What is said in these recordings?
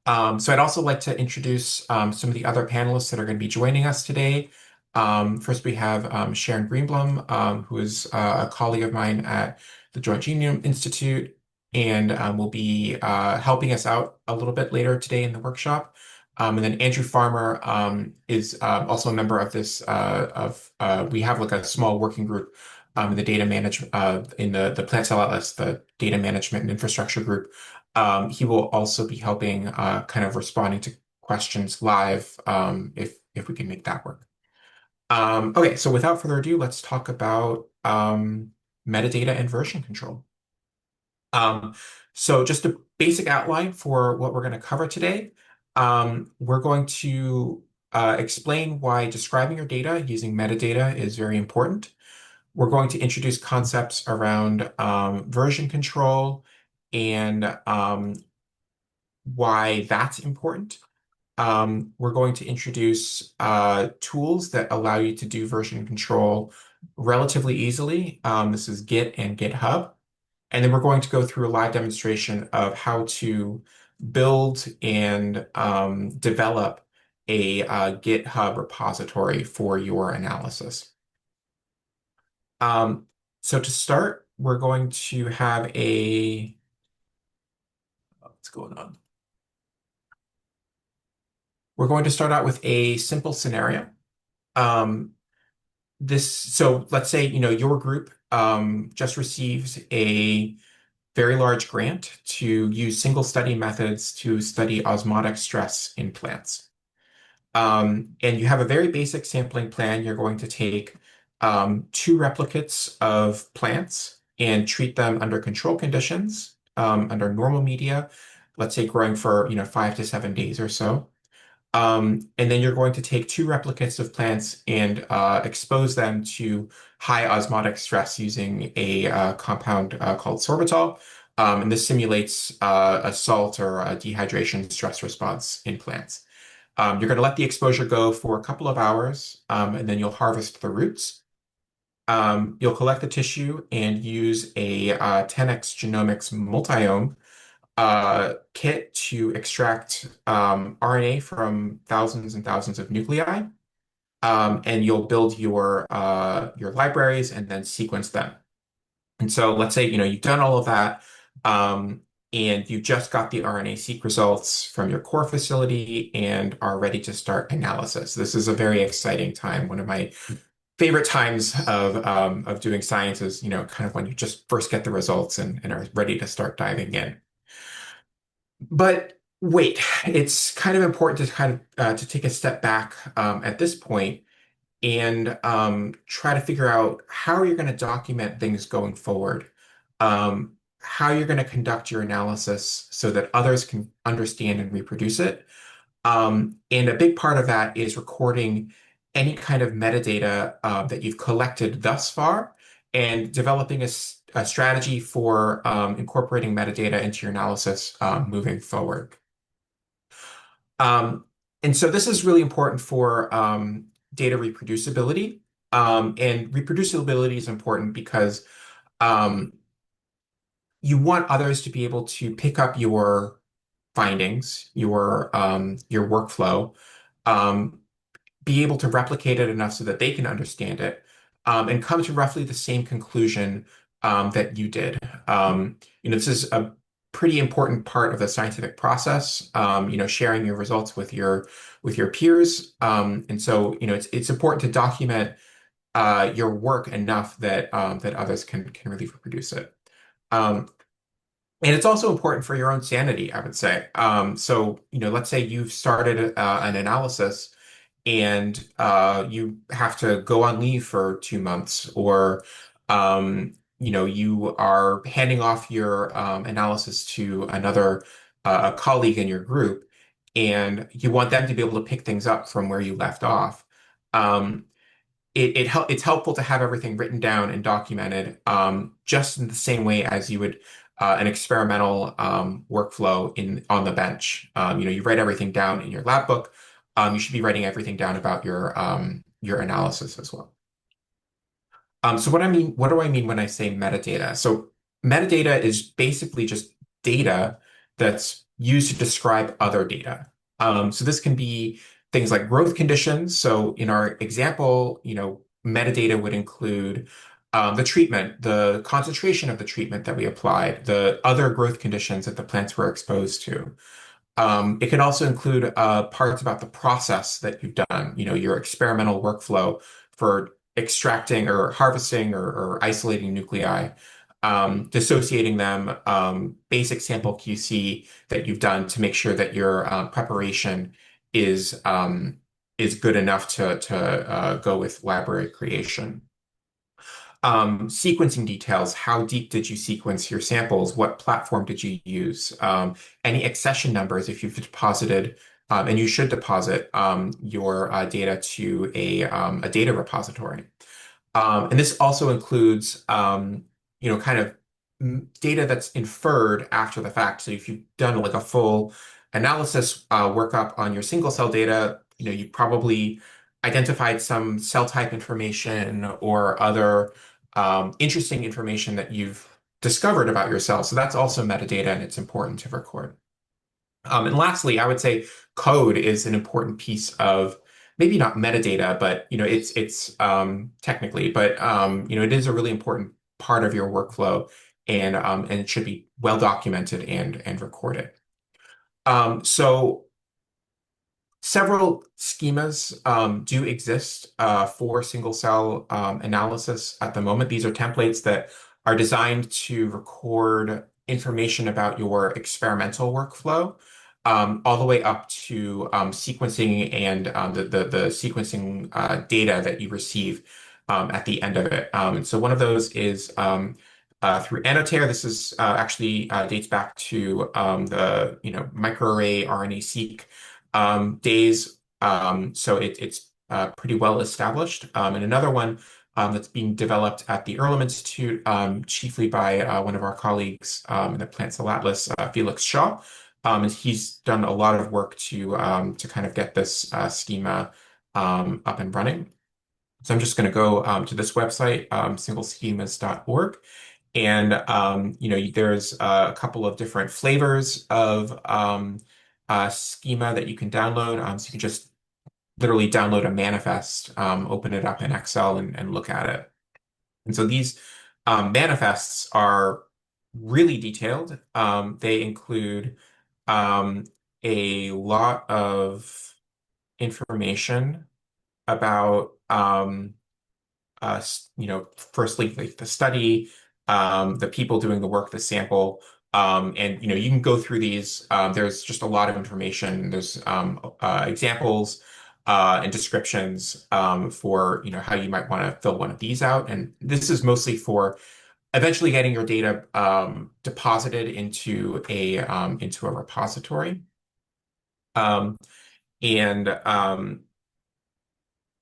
So I'd also like to introduce some of the other panelists that are going to be joining us today. First, we have Sharon Greenblum, who is a colleague of mine at the Joint Genome Institute, and will be helping us out a little bit later today in the workshop. And then Andrew Farmer is also a member of this. We have like a small working group in the data management in the Plant Cell Atlas, the data management and infrastructure group. He will also be helping kind of responding to questions live if we can make that work. Okay, so without further ado, let's talk about metadata and version control. Um, so just a basic outline for what we're going to cover today. We're going to explain why describing your data using metadata is very important. We're going to introduce concepts around version control and why that's important. We're going to introduce tools that allow you to do version control relatively easily. This is Git and GitHub. And then we're going to go through a live demonstration of how to build and develop a GitHub repository for your analysis. So to start, we're going to have what's going on? We're going to start out with a simple scenario. Um, so let's say, your group just receives a very large grant to use single study methods to study osmotic stress in plants. And you have a very basic sampling plan. You're going to take two replicates of plants and treat them under control conditions, under normal media, let's say growing for, 5 to 7 days or so. And then you're going to take two replicates of plants and expose them to high osmotic stress using a compound called sorbitol. And this simulates a salt or a dehydration stress response in plants. You're going to let the exposure go for a couple of hours, and then you'll harvest the roots. You'll collect the tissue and use a 10x genomics multiome kit to extract RNA from thousands and thousands of nuclei, and you'll build your libraries and then sequence them. And so let's say you've done all of that, and you just got the RNA-seq results from your core facility and are ready to start analysis. This is a very exciting time. One of my favorite times of doing science is kind of when you just first get the results and are ready to start diving in. But wait, it's kind of important to kind of to take a step back at this point and try to figure out how you're going to document things going forward, how you're going to conduct your analysis so that others can understand and reproduce it. And a big part of that is recording any kind of metadata that you've collected thus far and developing a strategy for incorporating metadata into your analysis moving forward. And so this is really important for data reproducibility. And reproducibility is important because um, you want others to be able to pick up your findings, your workflow, um, be able to replicate it enough so that they can understand it, and come to roughly the same conclusion that you did. This is a pretty important part of the scientific process. Sharing your results with your peers, and so it's important to document your work enough that that others can really reproduce it. Um, and it's also important for your own sanity, I would say. So, let's say you've started an analysis and you have to go on leave for 2 months, or you are handing off your analysis to another colleague in your group, and you want them to be able to pick things up from where you left off. Um, it's helpful to have everything written down and documented, just in the same way as you would an experimental workflow on the bench. You write everything down in your lab book. You should be writing everything down about your analysis as well. So what do I mean when I say metadata? So metadata is basically just data that's used to describe other data. So this can be things like growth conditions. So in our example, metadata would include the treatment, the concentration of the treatment that we applied, the other growth conditions that the plants were exposed to. It can also include parts about the process that you've done, your experimental workflow for extracting or harvesting or isolating nuclei, dissociating them, basic sample QC that you've done to make sure that your preparation is is good enough to go with library creation. Sequencing details. How deep did you sequence your samples? What platform did you use? Any accession numbers if you've deposited, and you should deposit your data to a data repository. And this also includes, kind of data that's inferred after the fact. So if you've done like a full analysis workup on your single cell data, you probably identified some cell type information or other interesting information that you've discovered about your cell. So that's also metadata, and it's important to record. And lastly, I would say code is an important piece of maybe not metadata, but it's technically, but it is a really important part of your workflow, and it should be well documented and recorded. So several schemas do exist for single cell analysis at the moment. These are templates that are designed to record information about your experimental workflow, all the way up to sequencing and the sequencing data that you receive at the end of it. And so one of those is through Annotator. This is actually dates back to the microarray RNA-seq days. So it's pretty well established. And another one that's being developed at the Earlham Institute, chiefly by one of our colleagues in the Plant Cell Atlas, Felix Shaw. And he's done a lot of work to kind of get this schema up and running. So I'm just going to go to this website, singleschemas.org. And there's a couple of different flavors of schema that you can download. So you can just literally download a manifest, open it up in Excel and look at it. And so these manifests are really detailed. They include a lot of information about firstly, like the study, the people doing the work, the sample, and you can go through these. There's just a lot of information. There's examples and descriptions for how you might want to fill one of these out. And this is mostly for eventually getting your data deposited into a repository. Um, and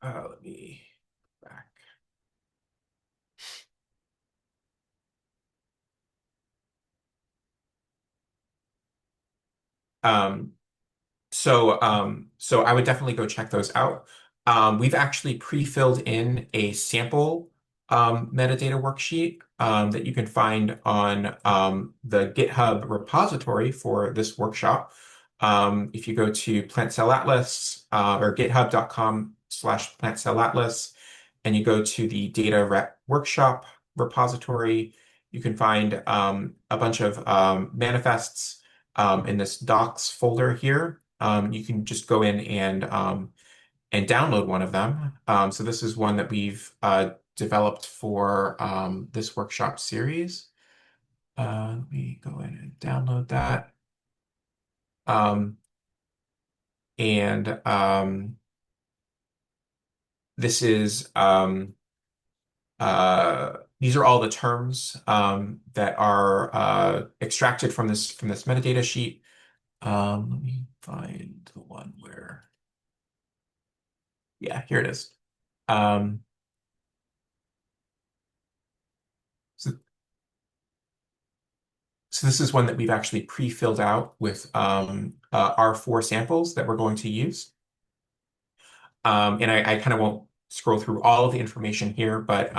let me back. Um, so I would definitely go check those out. We've actually pre-filled in a sample metadata worksheet that you can find on the GitHub repository for this workshop. If you go to Plant Cell Atlas or github.com/Plant Cell Atlas, and you go to the data rep workshop repository, you can find a bunch of manifests in this docs folder here. You can just go in and download one of them. So this is one that we've developed for this workshop series. Let me go in and download that. Um, and this is these are all the terms that are extracted from this metadata sheet. Let me find the one where, yeah, here it is. Um, so, so this is one that we've actually pre-filled out with our four samples that we're going to use. And I kind of won't scroll through all of the information here, but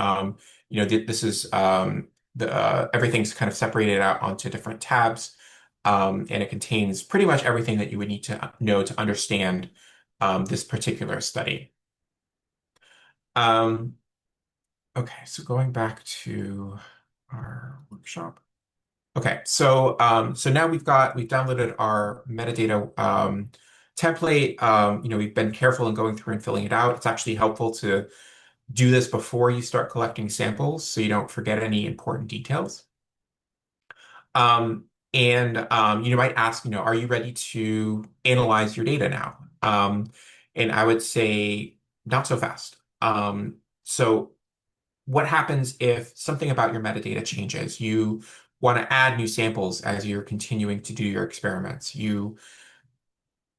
this is the everything's kind of separated out onto different tabs. and it contains pretty much everything that you would need to know to understand this particular study. Um, okay, so going back to our workshop. Okay, so now we've downloaded our metadata template. We've been careful in going through and filling it out. It's actually helpful to do this before you start collecting samples so you don't forget any important details. You might ask, are you ready to analyze your data now? And I would say not so fast. So what happens if something about your metadata changes? You want to add new samples as you're continuing to do your experiments. You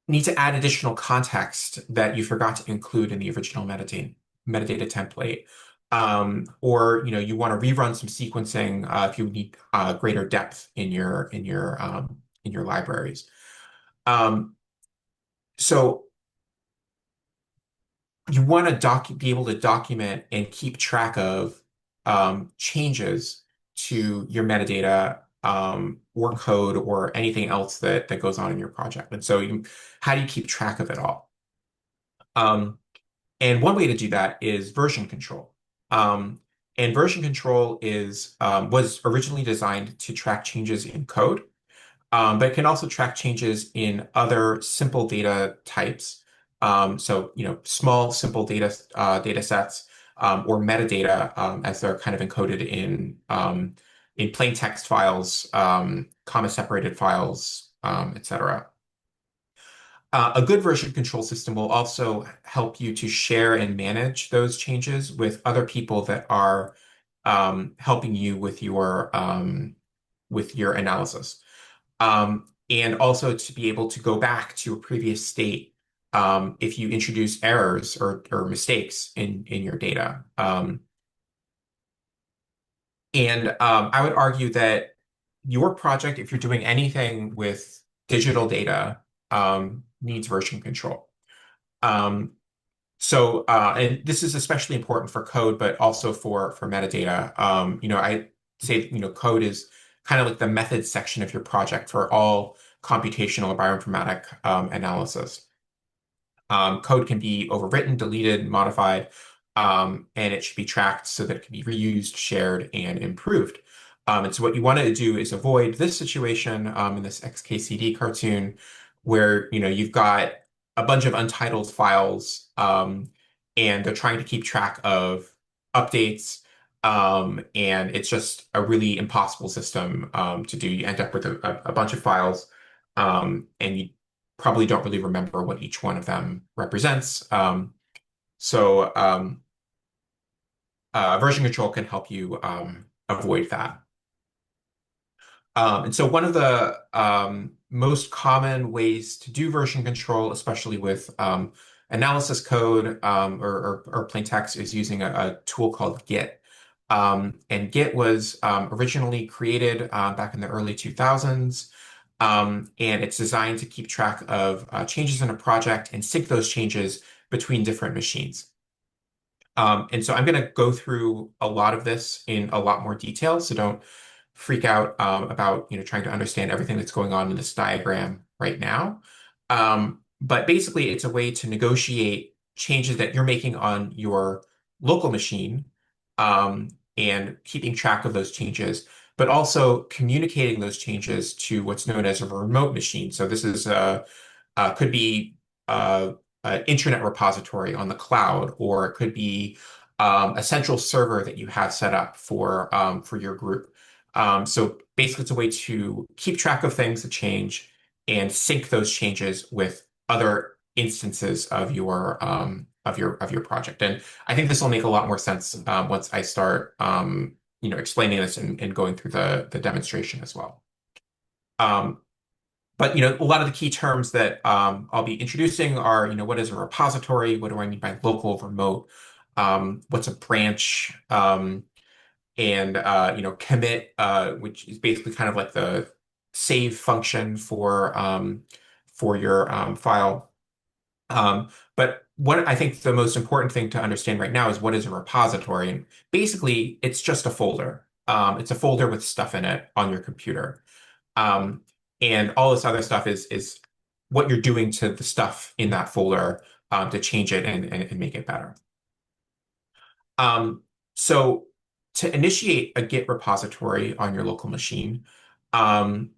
need to add additional context that you forgot to include in the original metadata template. Or you want to rerun some sequencing if you need greater depth in your libraries. Um, so you want to be able to document and keep track of changes to your metadata or code or anything else that goes on in your project. And so how do you keep track of it all? Um, and one way to do that is version control. Um, and version control was originally designed to track changes in code. But it can also track changes in other simple data types. Small, simple data sets, or metadata, as they're kind of encoded in plain text files, comma separated files, etc. A good version control system will also help you to share and manage those changes with other people that are helping you with your analysis. And also to be able to go back to a previous state if you introduce errors or mistakes in your data. I would argue that your project, if you're doing anything with digital data, needs version control. Um, and this is especially important for code, but also for metadata. I say, code is kind of like the methods section of your project for all computational or bioinformatic analysis. Code can be overwritten, deleted, modified, and it should be tracked so that it can be reused, shared, and improved. And so what you want to do is avoid this situation in this XKCD cartoon where you've got a bunch of untitled files and they're trying to keep track of updates. And it's just a really impossible system to do. You end up with a bunch of files and you probably don't really remember what each one of them represents. So version control can help you avoid that. And so one of the most common ways to do version control, especially with analysis code or plain text, is using a tool called Git. And Git was originally created back in the early 2000s. And it's designed to keep track of changes in a project and sync those changes between different machines. And so I'm going to go through a lot of this in a lot more detail, so don't freak out about trying to understand everything that's going on in this diagram right now. But basically, it's a way to negotiate changes that you're making on your local machine and keeping track of those changes, but also communicating those changes to what's known as a remote machine. So this is could be uh, an internet repository on the cloud, or it could be a central server that you have set up for your group. So basically, it's a way to keep track of things that change and sync those changes with other instances of your project. And I think this will make a lot more sense once I start explaining this and going through the demonstration as well. Um, but a lot of the key terms that I'll be introducing are, what is a repository? What do I mean by local, remote? What's a branch? And commit, which is basically kind of like the save function for your file. But what I think the most important thing to understand right now is what is a repository. And basically, it's just a folder. It's a folder with stuff in it on your computer. Um, And all this other stuff is what you're doing to the stuff in that folder to change it and make it better. Um, so to initiate a Git repository on your local machine um,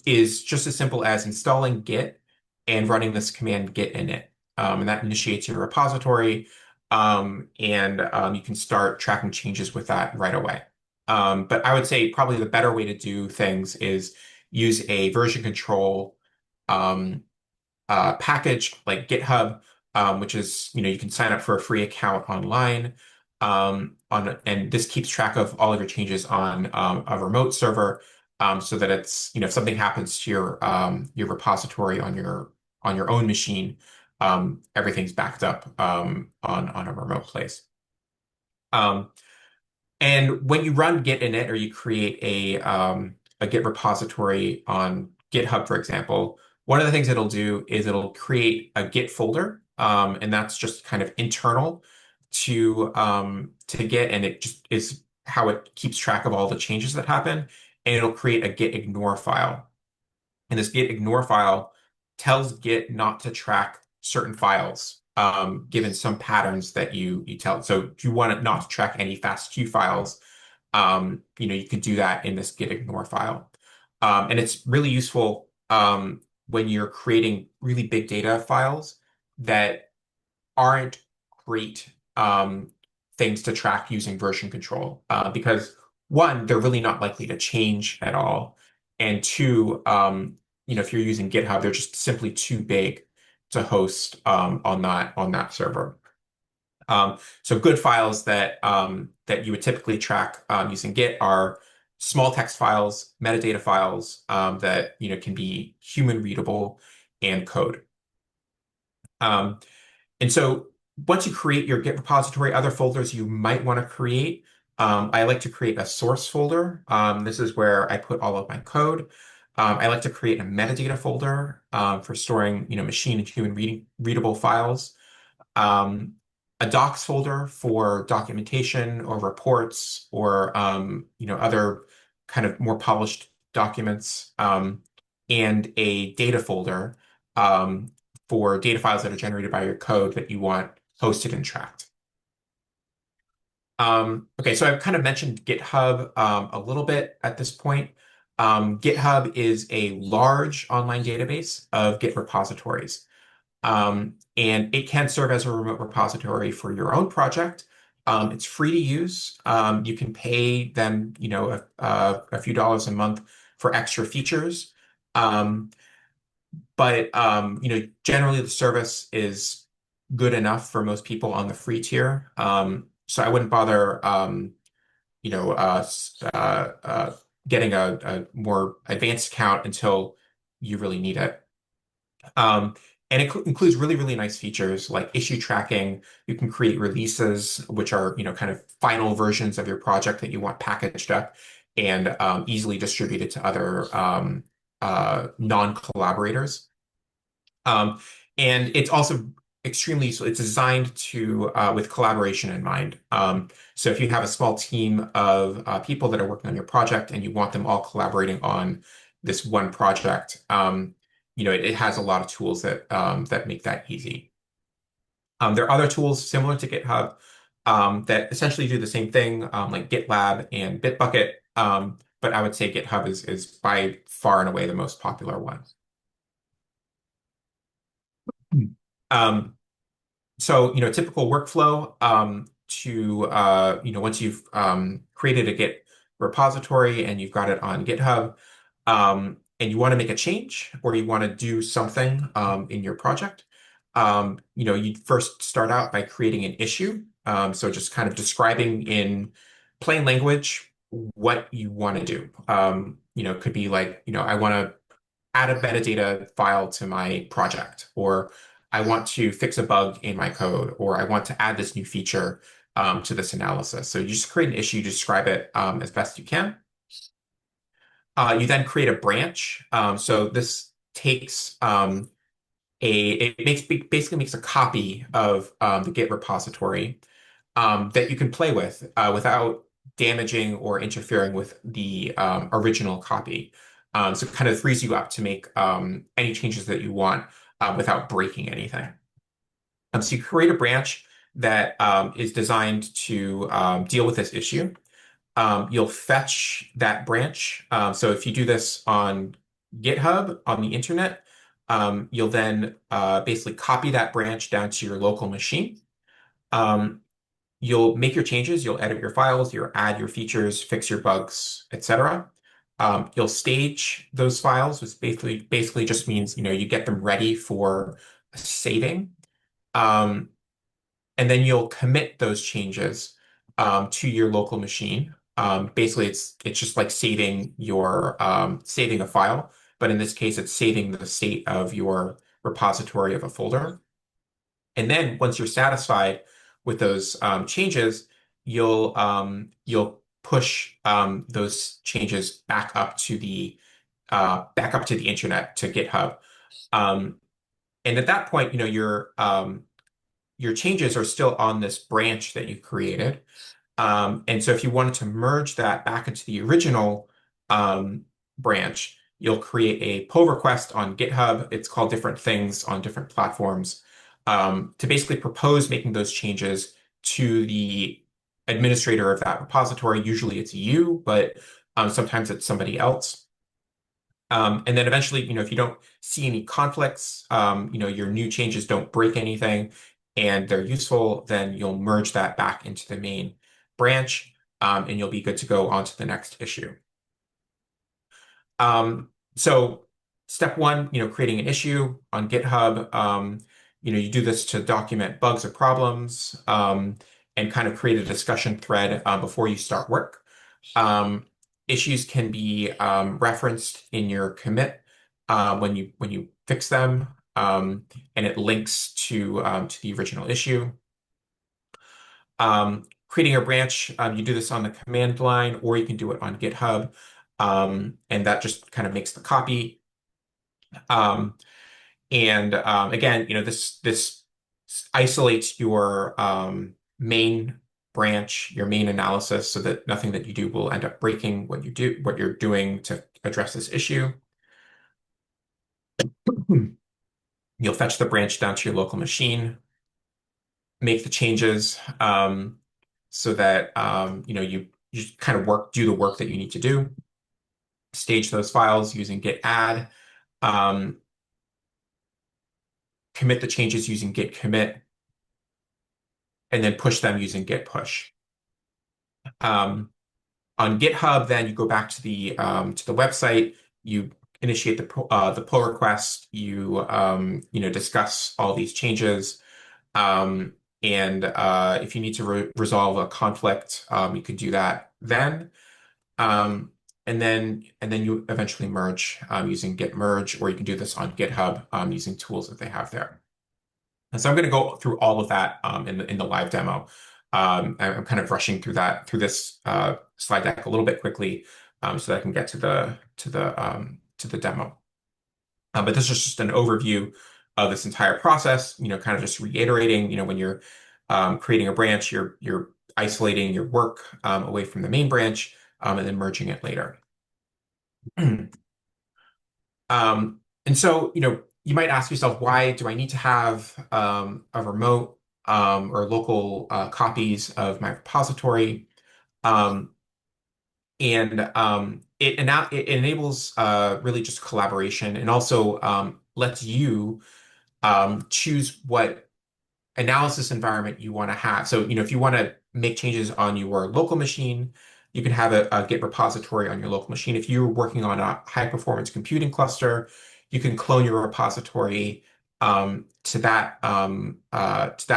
is just as simple as installing Git and running this command git init. And that initiates your repository, and you can start tracking changes with that right away. But I would say probably the better way to do things is use a version control um, package like GitHub, which is, you can sign up for a free account online. And this keeps track of all of your changes on a remote server, so that it's, if something happens to your repository on your own machine, everything's backed up on a remote place. Um, and when you run Git init or you create a Git repository on GitHub, for example, one of the things it'll do is it'll create a Git folder, and that's just kind of internal to Git, and it just is how it keeps track of all the changes that happen. And it'll create a Git ignore file. And this Git ignore file tells Git not to track certain files, given some patterns that you tell. So if you want it not to track any FASTQ files, you can do that in this Git ignore file. And it's really useful when you're creating really big data files that aren't great things to track using version control, because one, they're really not likely to change at all. And two, if you're using GitHub, they're just simply too big to host on that server. So good files that you would typically track using Git are small text files, metadata files that can be human readable, and code. Um, and so once you create your Git repository, other folders you might want to create, I like to create a source folder. This is where I put all of my code. I like to create a metadata folder for storing, machine and human readable files. Um, a docs folder for documentation or reports or, other kind of more polished documents, and a data folder um, for data files that are generated by your code that you want hosted and tracked. Okay, so I've kind of mentioned GitHub a little bit at this point. GitHub is a large online database of Git repositories. And it can serve as a remote repository for your own project. It's free to use. You can pay them, a few dollars a month for extra features. Um, but generally the service is good enough for most people on the free tier. So I wouldn't bother, you know, uh, s- uh, uh, getting a more advanced account until you really need it. Um, and it includes really, really nice features like issue tracking. You can create releases, which are, kind of final versions of your project that you want packaged up and easily distributed to other non-collaborators. Um, and it's also extremely useful. It's designed to with collaboration in mind. So if you have a small team of people that are working on your project and you want them all collaborating on this one project, it has a lot of tools that make that easy. There are other tools similar to GitHub that essentially do the same thing, like GitLab and Bitbucket. But I would say GitHub is by far and away the most popular one. Um, So, typical workflow once you've created a Git repository and you've got it on GitHub, and you want to make a change or you want to do something in your project, you'd first start out by creating an issue. So just kind of describing in plain language what you want to do. It could be like, I want to add a metadata file to my project, or I want to fix a bug in my code, or I want to add this new feature to this analysis. So you just create an issue, describe it as best you can. You then create a branch. So this takes basically makes a copy of the Git repository that you can play with without damaging or interfering with the original copy. So it kind of frees you up to make any changes that you want without breaking anything. So you create a branch that is designed to deal with this issue. You'll fetch that branch. So if you do this on GitHub on the internet, you'll then basically copy that branch down to your local machine. Um, you'll make your changes, you'll edit your files, you'll add your features, fix your bugs, etc. You'll stage those files, which basically just means you get them ready for saving. Um, and then you'll commit those changes to your local machine. Basically, it's just like saving a file, but in this case, it's saving the state of your repository of a folder. And then once you're satisfied with those changes, you'll push those changes back up to the internet to GitHub. Um, and at that point, your changes are still on this branch that you created. And so if you wanted to merge that back into the original um, branch, you'll create a pull request on GitHub. It's called different things on different platforms to basically propose making those changes to the administrator of that repository. Usually it's you, but sometimes it's somebody else. And then eventually, if you don't see any conflicts, your new changes don't break anything and they're useful, then you'll merge that back into the main branch, and you'll be good to go on to the next issue. So step one, creating an issue on GitHub. You do this to document bugs or problems, and kind of create a discussion thread before you start work. Um, Issues can be referenced in your commit when you fix them, and it links to the original issue. Creating a branch, you do this on the command line, or you can do it on GitHub, and that just kind of makes the copy. Um, and again, this isolates your main branch, your main analysis, so that nothing that you do will end up breaking what you're doing to address this issue. You'll fetch the branch down to your local machine, make the changes so that you just kind of do the work that you need to do, stage those files using git add, um, commit the changes using git commit, and then push them using git push. Um, on GitHub, then you go back to the website, you initiate the pull request, you discuss all these changes, um, and if you need to resolve a conflict, you can do that then. Um, and then you eventually merge using git merge, or you can do this on GitHub using tools that they have there. And so I'm going to go through all of that in the live demo. I'm kind of rushing through this slide deck a little bit quickly so that I can get to the demo. But this is just an overview of this entire process. Kind of just reiterating. When you're creating a branch, you're isolating your work away from the main branch and then merging it later. And so, you might ask yourself, why do I need to have a remote or local copies of my repository? Um, and it enables really just collaboration and also lets you choose what analysis environment you want to have. So, if you want to make changes on your local machine, you can have a Git repository on your local machine. If you're working on a high performance computing cluster, you can clone your repository to that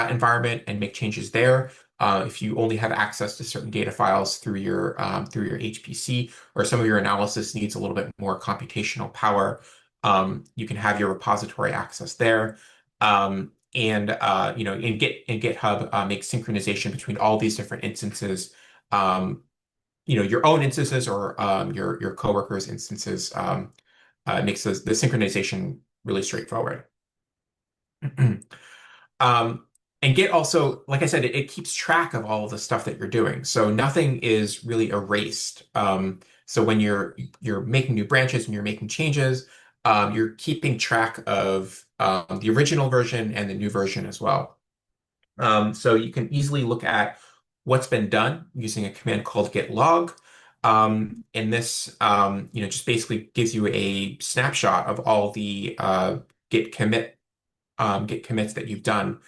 environment and make changes there. If you only have access to certain data files through your HPC, or some of your analysis needs a little bit more computational power, you can have your repository access there. And in GitHub, make synchronization between all these different instances. Your own instances or your coworkers' instances. Makes the synchronization really straightforward. Um, and Git also, like I said, it keeps track of all of the stuff that you're doing. So nothing is really erased. So when you're making new branches and you're making changes, you're keeping track of the original version and the new version as well. So you can easily look at what's been done using a command called git log. And this, just basically gives you a snapshot of all the git commit git commits that you've done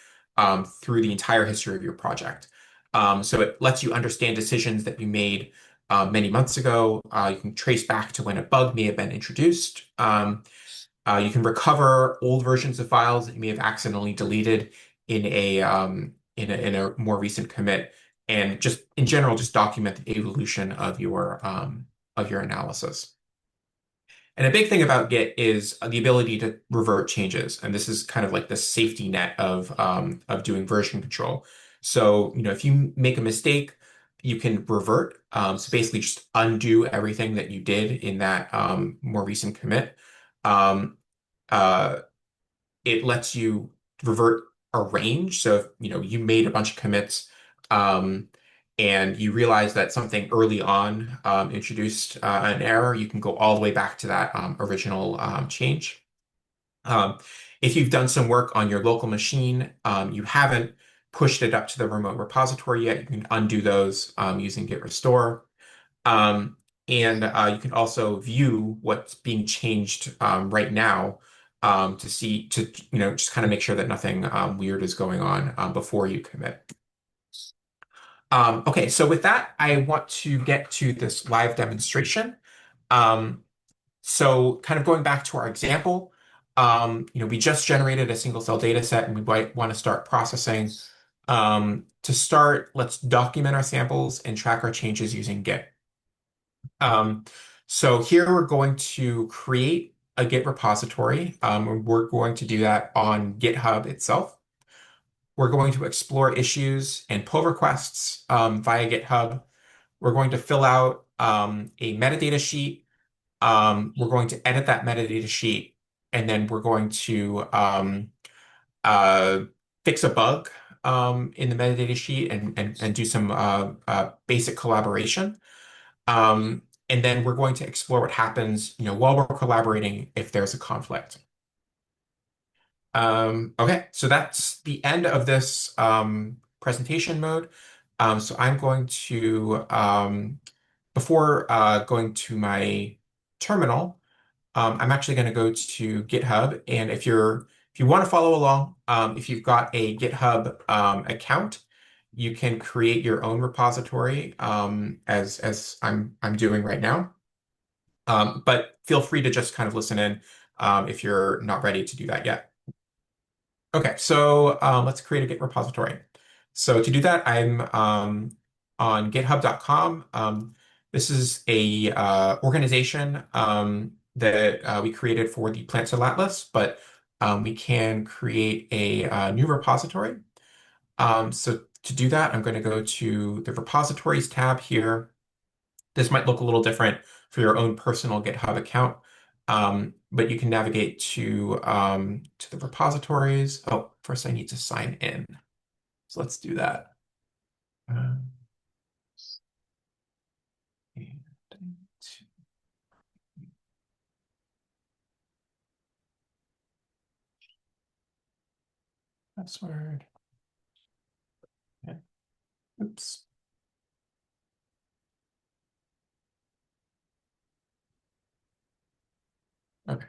through the entire history of your project. So it lets you understand decisions that you made many months ago. You can trace back to when a bug may have been introduced. You can recover old versions of files that you may have accidentally deleted in a more recent commit, and just in general, just document the evolution of your analysis. And a big thing about Git is the ability to revert changes. And this is kind of like the safety net of doing version control. So, if you make a mistake, you can revert. So basically just undo everything that you did in that more recent commit. Um, uh, it lets you revert a range. So if, you made a bunch of commits, um, and you realize that something early on introduced an error, you can go all the way back to that original change. Um, if you've done some work on your local machine, you haven't pushed it up to the remote repository yet, you can undo those using git restore. Um, and you can also view what's being changed right now just kind of make sure that nothing weird is going on before you commit. Okay, so with that, I want to get to this live demonstration. Um, so kind of going back to our example, we just generated a single cell data set and we might want to start processing. To start, let's document our samples and track our changes using Git. Um, so here we're going to create a Git repository. We're going to do that on GitHub itself. We're going to explore issues and pull requests via GitHub. We're going to fill out a metadata sheet. We're going to edit that metadata sheet, and then we're going to uh, fix a bug in the metadata sheet and do some basic collaboration. And then we're going to explore what happens, while we're collaborating if there's a conflict. Okay, so that's the end of this presentation mode. So I'm going to, before going to my terminal, I'm actually going to go to GitHub. And if you want to follow along, if you've got a GitHub account, you can create your own repository as I'm doing right now. But feel free to just kind of listen in if you're not ready to do that yet. Okay, so let's create a Git repository. So to do that, I'm on github.com. This is a organization that we created for the Plant Cell Atlas, but we can create a new repository. So to do that, I'm going to go to the repositories tab here. This might look a little different for your own personal GitHub account, but you can navigate to the repositories. Oh, first I need to sign in. So let's do that. Um, and password. Okay. Oops. Okay.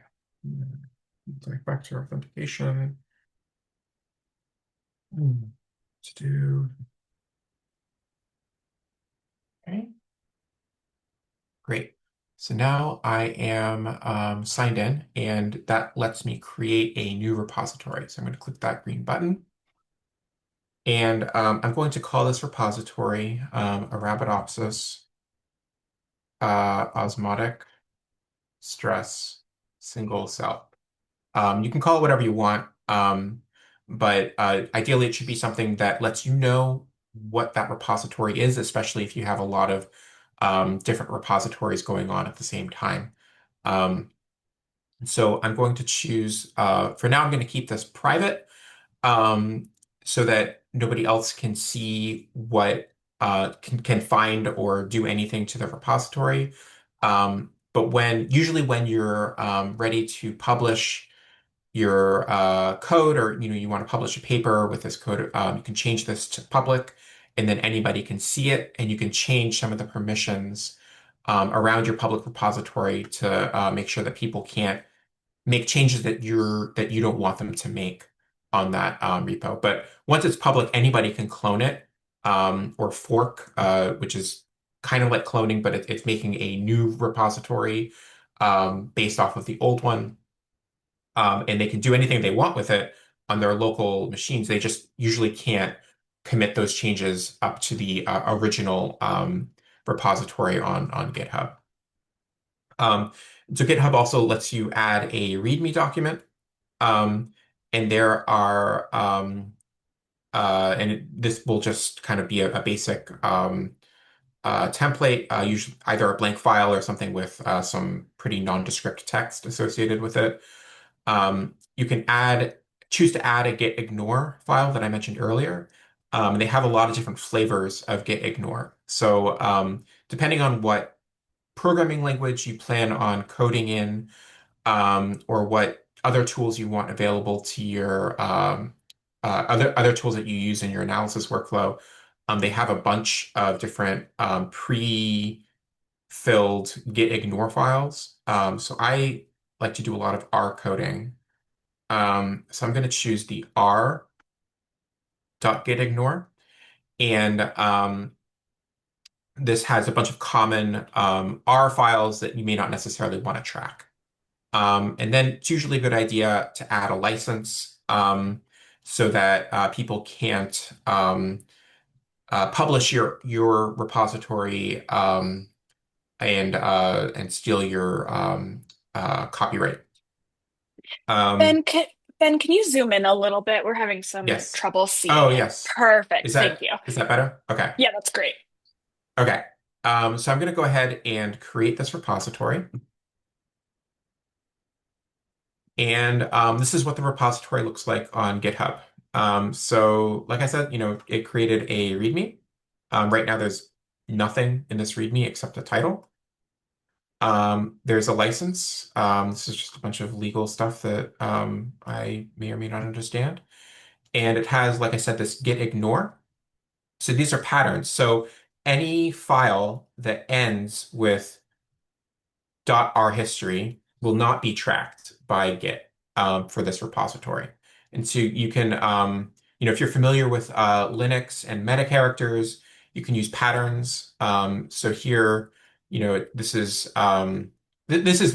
Multi-factor authentication. To do. Okay. Great. So now I am signed in, and that lets me create a new repository. So I'm going to click that green button. And I'm going to call this repository Arabidopsis osmotic stress single cell. You can call it whatever you want, but ideally it should be something that lets you know what that repository is, especially if you have a lot of different repositories going on at the same time. Um, so I'm going to choose, for now, I'm going to keep this private um, so that nobody else can see what can find or do anything to the repository. But usually when you're ready to publish your code, or you want to publish a paper with this code, you can change this to public, and then anybody can see it, and you can change some of the permissions around your public repository to make sure that people can't make changes that you don't want them to make on that repo. But once it's public, anybody can clone it or fork, which is kind of like cloning, but it's making a new repository based off of the old one. And they can do anything they want with it on their local machines. They just usually can't commit those changes up to the original repository on GitHub. Um, so GitHub also lets you add a README document. Um, and there are, this will just kind of be a basic template, usually either a blank file or something with some pretty nondescript text associated with it. You can choose to add a git ignore file that I mentioned earlier. They have a lot of different flavors of git ignore. So depending on what programming language you plan on coding in, or what other tools you want available to your other tools that you use in your analysis workflow. They have a bunch of different pre-filled git ignore files. So I like to do a lot of R coding. So I'm going to choose the r.gitignore, and this has a bunch of common R files that you may not necessarily want to track. And then it's usually a good idea to add a license so that people can't publish your repository and steal your copyright. Um, Ben, can you zoom in a little bit? We're having some yes. trouble Oh, seeing it. yes. Perfect. Thank you. Is that better? Okay. Yeah, that's great. Okay. So I'm going to go ahead and create this repository. And this is what the repository looks like on GitHub. So like I said, it created a README. Right now, there's nothing in this README except a title. There's a license. This is just a bunch of legal stuff that I may or may not understand. And it has, like I said, this git ignore. So these are patterns. So any file that ends with .r history will not be tracked by Git for this repository. And so you can, if you're familiar with Linux and meta characters, you can use patterns. So here, this is the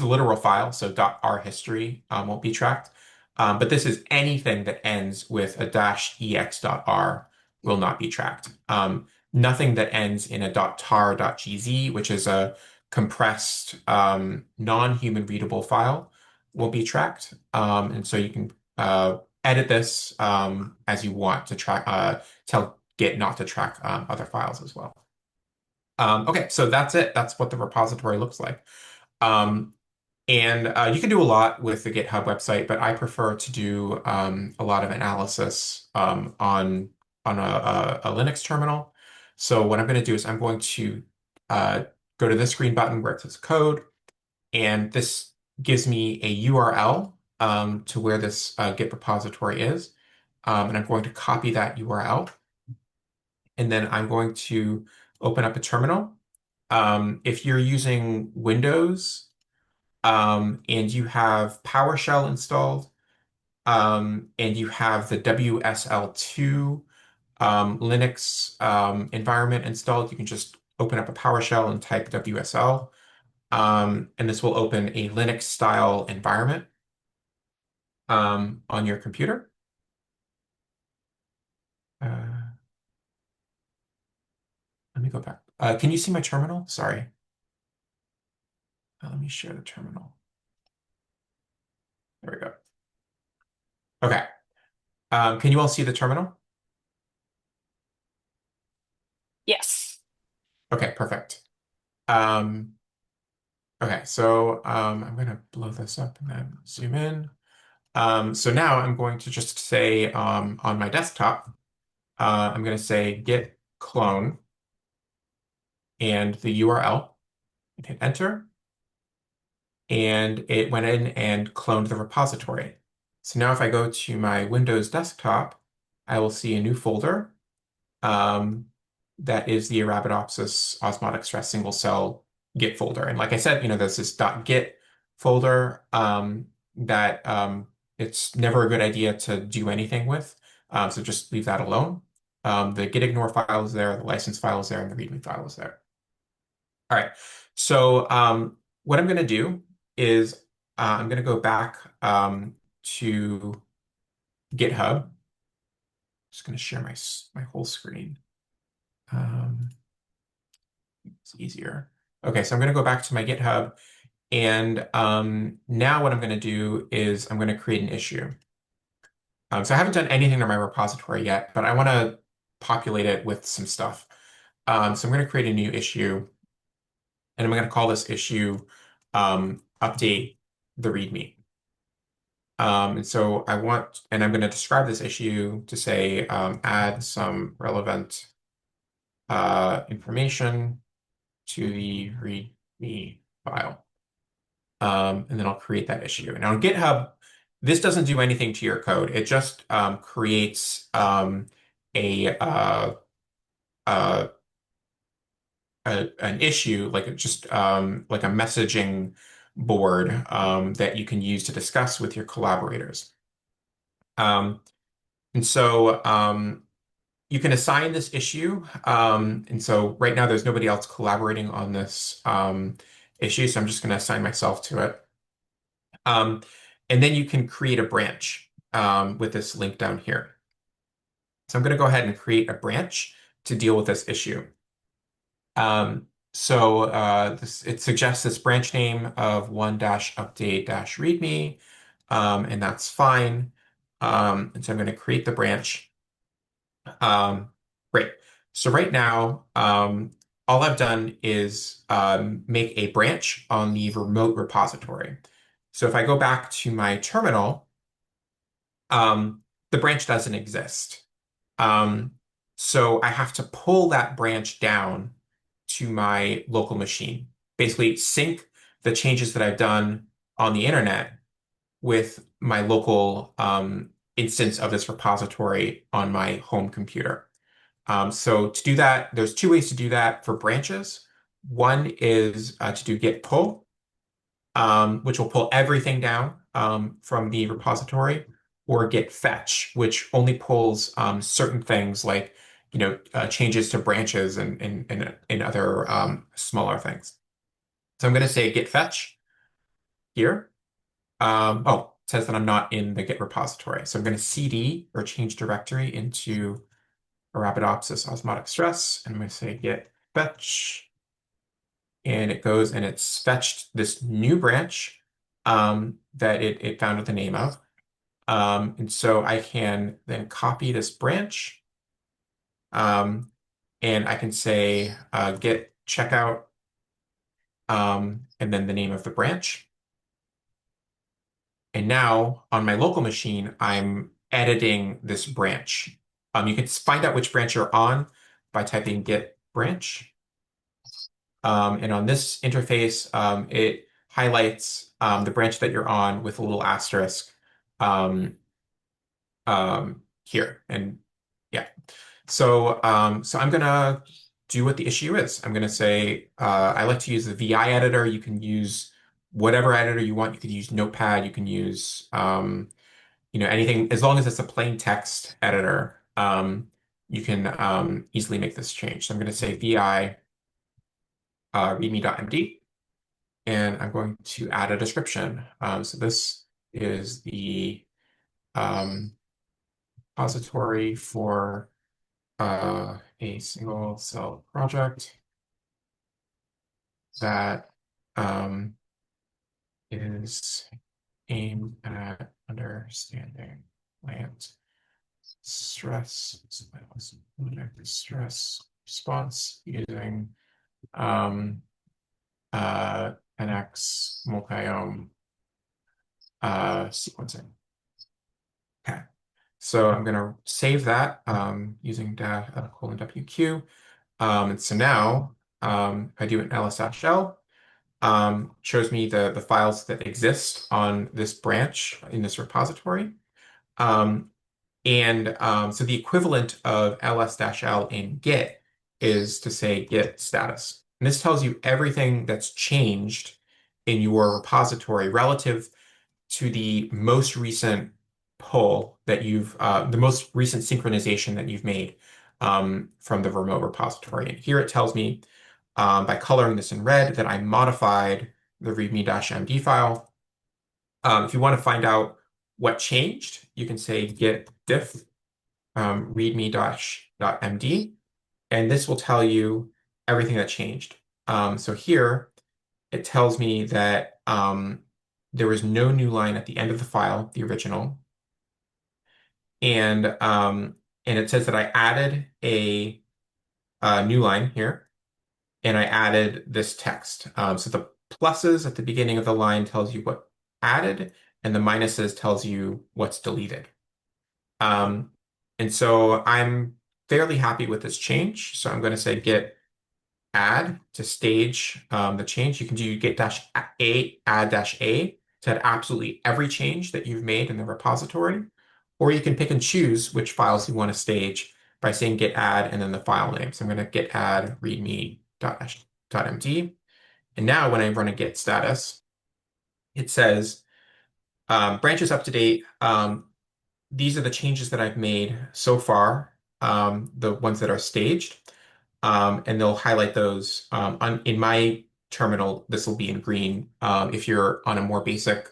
literal file, so .r history won't be tracked. But this is anything that ends with a -ex.r will not be tracked. Nothing that ends in a .tar.gz, which is a compressed, non-human readable file will be tracked. And so you can edit this as you want to tell Git not to track other files as well. Okay, so that's it. That's what the repository looks like. Um, and you can do a lot with the GitHub website, but I prefer to do a lot of analysis on a Linux terminal. So what I'm going to do is I'm going to uh, go to this green button where it says code, and this gives me a URL to where this Git repository is. And I'm going to copy that URL, and then I'm going to open up a terminal. If you're using Windows, and you have PowerShell installed, and you have the WSL2 Linux environment installed, you can just open up a PowerShell and type WSL, and this will open a Linux style environment on your computer. Uh, Let me go back. Can you see my terminal? Sorry. Let me share the terminal. There we go. Okay. Can you all see the terminal? Yes. Okay, perfect. Um, okay, so I'm going to blow this up and then zoom in. So now I'm going to just say on my desktop, I'm going to say git clone and the URL and hit enter. and it went in and cloned the repository. So now if I go to my Windows desktop, I will see a new folder um, that is the Arabidopsis osmotic stress single cell Git folder. And like I said, there's this .git folder that it's never a good idea to do anything with. So just leave that alone. The git ignore file is there, the license file is there, and the README file is there. All right. So what I'm going to do is I'm going to go back to GitHub. Just going to share my whole screen. Um, it's easier. Okay, so I'm going to go back to my GitHub, and now what I'm going to do is I'm going to create an issue. So I haven't done anything to my repository yet, but I want to populate it with some stuff. So I'm going to create a new issue, and I'm going to call this issue update the README. And I'm going to describe this issue to say add some relevant information to the README file. And then I'll create that issue. And on GitHub, this doesn't do anything to your code. It just creates a, uh, uh, an issue, like a messaging board that you can use to discuss with your collaborators. Um, and so you can assign this issue. And so right now there's nobody else collaborating on this issue, so I'm just going to assign myself to it. Um, and then you can create a branch with this link down here. So I'm going to go ahead and create a branch to deal with this issue. It suggests this branch name of one-update-readme, and that's fine. And so I'm going to create the branch. Great. So right now, all I've done is make a branch on the remote repository. So if I go back to my terminal, um, the branch doesn't exist. Um, so I have to pull that branch down to my local machine. Basically, sync the changes that I've done on the internet with my local instance of this repository on my home computer. So to do that, there's two ways to do that for branches. One is to do git pull, which will pull everything down from the repository, or git fetch, which only pulls certain things like changes to branches and other smaller things. So I'm going to say git fetch here. It says that I'm not in the Git repository. So I'm going to cd or change directory into Arabidopsis osmotic stress, and I'm going to say git fetch, and it goes and it's fetched this new branch that it found with the name of. And so I can then copy this branch, and I can say git checkout, and then the name of the branch. And now on my local machine, I'm editing this branch. You can find out which branch you're on by typing git branch. And on this interface, it highlights the branch that you're on with a little asterisk um, here. And yeah, so I'm gonna do what the issue is. I'm gonna say I like to use the VI editor. You can use whatever editor you want. You could use Notepad. You can use anything as long as it's a plain text editor. You can easily make this change. So I'm gonna say VI readme.md, and I'm going to add a description. So this is the repository for a single cell project that is aimed at understanding plant stress response using NX multiome sequencing. Okay, so I'm going to save that using ::wq. And so now if I do an ls-l, shows me the files that exist on this branch in this repository. Um, so the equivalent of ls-l in Git is to say git status. And this tells you everything that's changed in your repository relative to the most recent pull the most recent synchronization that you've made from the remote repository. And here it tells me by coloring this in red that I modified the readme-md file. If you want to find out what changed, you can say git diff readme-md, and this will tell you everything that changed. So here it tells me that there was no new line at the end of the file, the original, and it says that I added a new line here, and I added this text. So the pluses at the beginning of the line tells you what added, and the minuses tells you what's deleted. Um, and so I'm fairly happy with this change. So I'm going to say git add to stage the change. You can do git dash a add dash a to add absolutely every change that you've made in the repository, or you can pick and choose which files you want to stage by saying git add and then the file name. So I'm going to git add readme.md. And now when I run a git status, it says branches up to date. These are the changes that I've made so far, the ones that are staged, and they'll highlight those. In my terminal, this will be in green. If you're on a more basic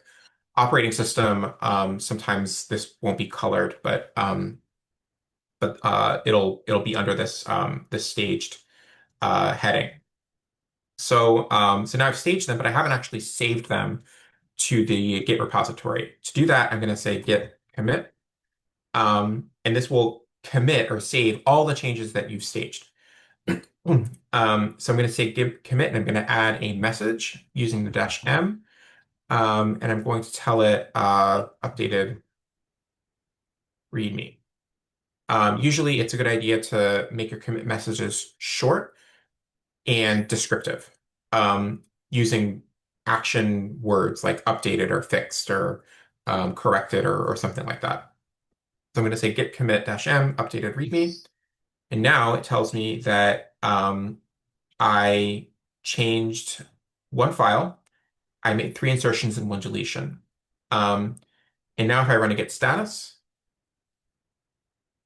operating system, sometimes this won't be colored, but it'll be under this staged heading. So now I've staged them, but I haven't actually saved them to the Git repository. To do that, I'm going to say git commit. And this will commit or save all the changes that you've staged. So I'm going to say git commit, and I'm going to add a message using the -m. And I'm going to tell it updated readme. Usually it's a good idea to make your commit messages short and descriptive, using action words like updated or fixed or corrected or something like that. So I'm going to say git commit -m updated readme. And now it tells me that I changed one file. I made 3 insertions and 1 deletion. Um, and now if I run a git status,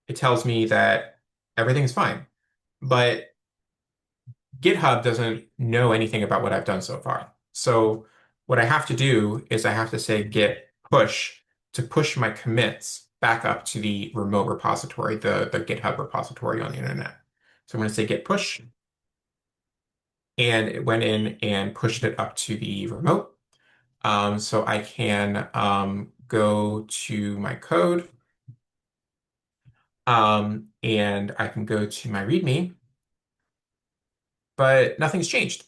it tells me that everything's fine. But GitHub doesn't know anything about what I've done so far. So what I have to do is I have to say git push to push my commits back up to the remote repository, the GitHub repository on the internet. So I'm going to say git push, and it went in and pushed it up to the remote. So I can go to my code, and I can go to my README, but nothing's changed.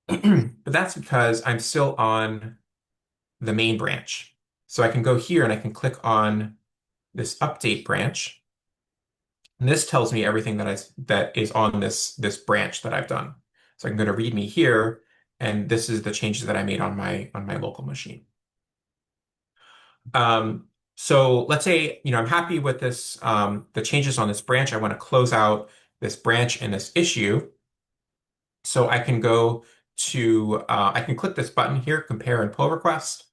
But that's because I'm still on the main branch. So I can go here and I can click on this update branch. And this tells me everything that is on this branch that I've done. So I can go to README here, and this is the changes that I made on my local machine. So let's say, I'm happy with this, the changes on this branch. I want to close out this branch and this issue. So I can go to, I can click this button here, compare and pull request.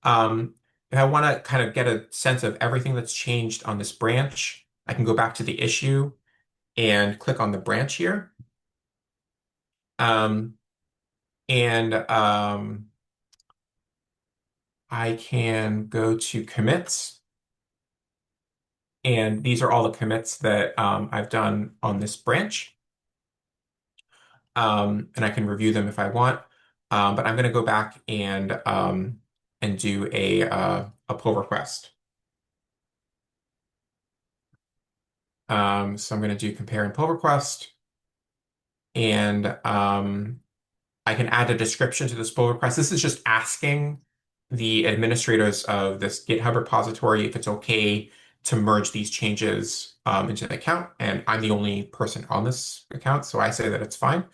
If I want to kind of get a sense of everything that's changed on this branch, I can go back to the issue and click on the branch here. Um, and I can go to commits. And these are all the commits that I've done on this branch. And I can review them if I want. But I'm going to go back and do a pull request. So I'm going to do compare and pull request. And I can add a description to this pull request. This is just asking the administrators of this GitHub repository if it's okay to merge these changes into the account. And I'm the only person on this account, so I say that it's fine.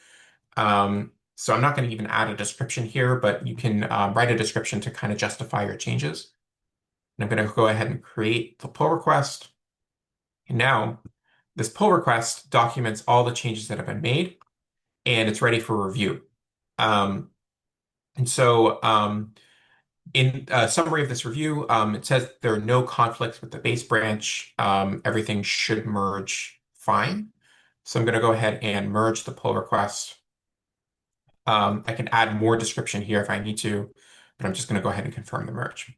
So I'm not going to even add a description here, but you can write a description to kind of justify your changes. And I'm going to go ahead and create the pull request. And now this pull request documents all the changes that have been made, and it's ready for review. Um, and so in a summary of this review, it says there are no conflicts with the base branch. Everything should merge fine. So I'm going to go ahead and merge the pull request. I can add more description here if I need to, but I'm just going to go ahead and confirm the merge.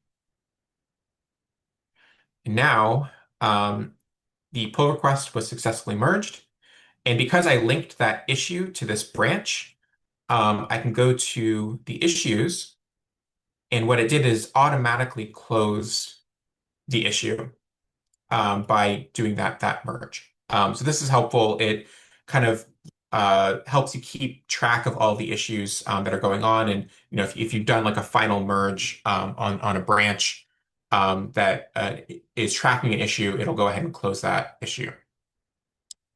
And now the pull request was successfully merged. And because I linked that issue to this branch, I can go to the issues. And what it did is automatically close the issue by doing that merge. So this is helpful. It kind of helps you keep track of all the issues that are going on. And if you've done like a final merge on a branch that is tracking an issue, it'll go ahead and close that issue.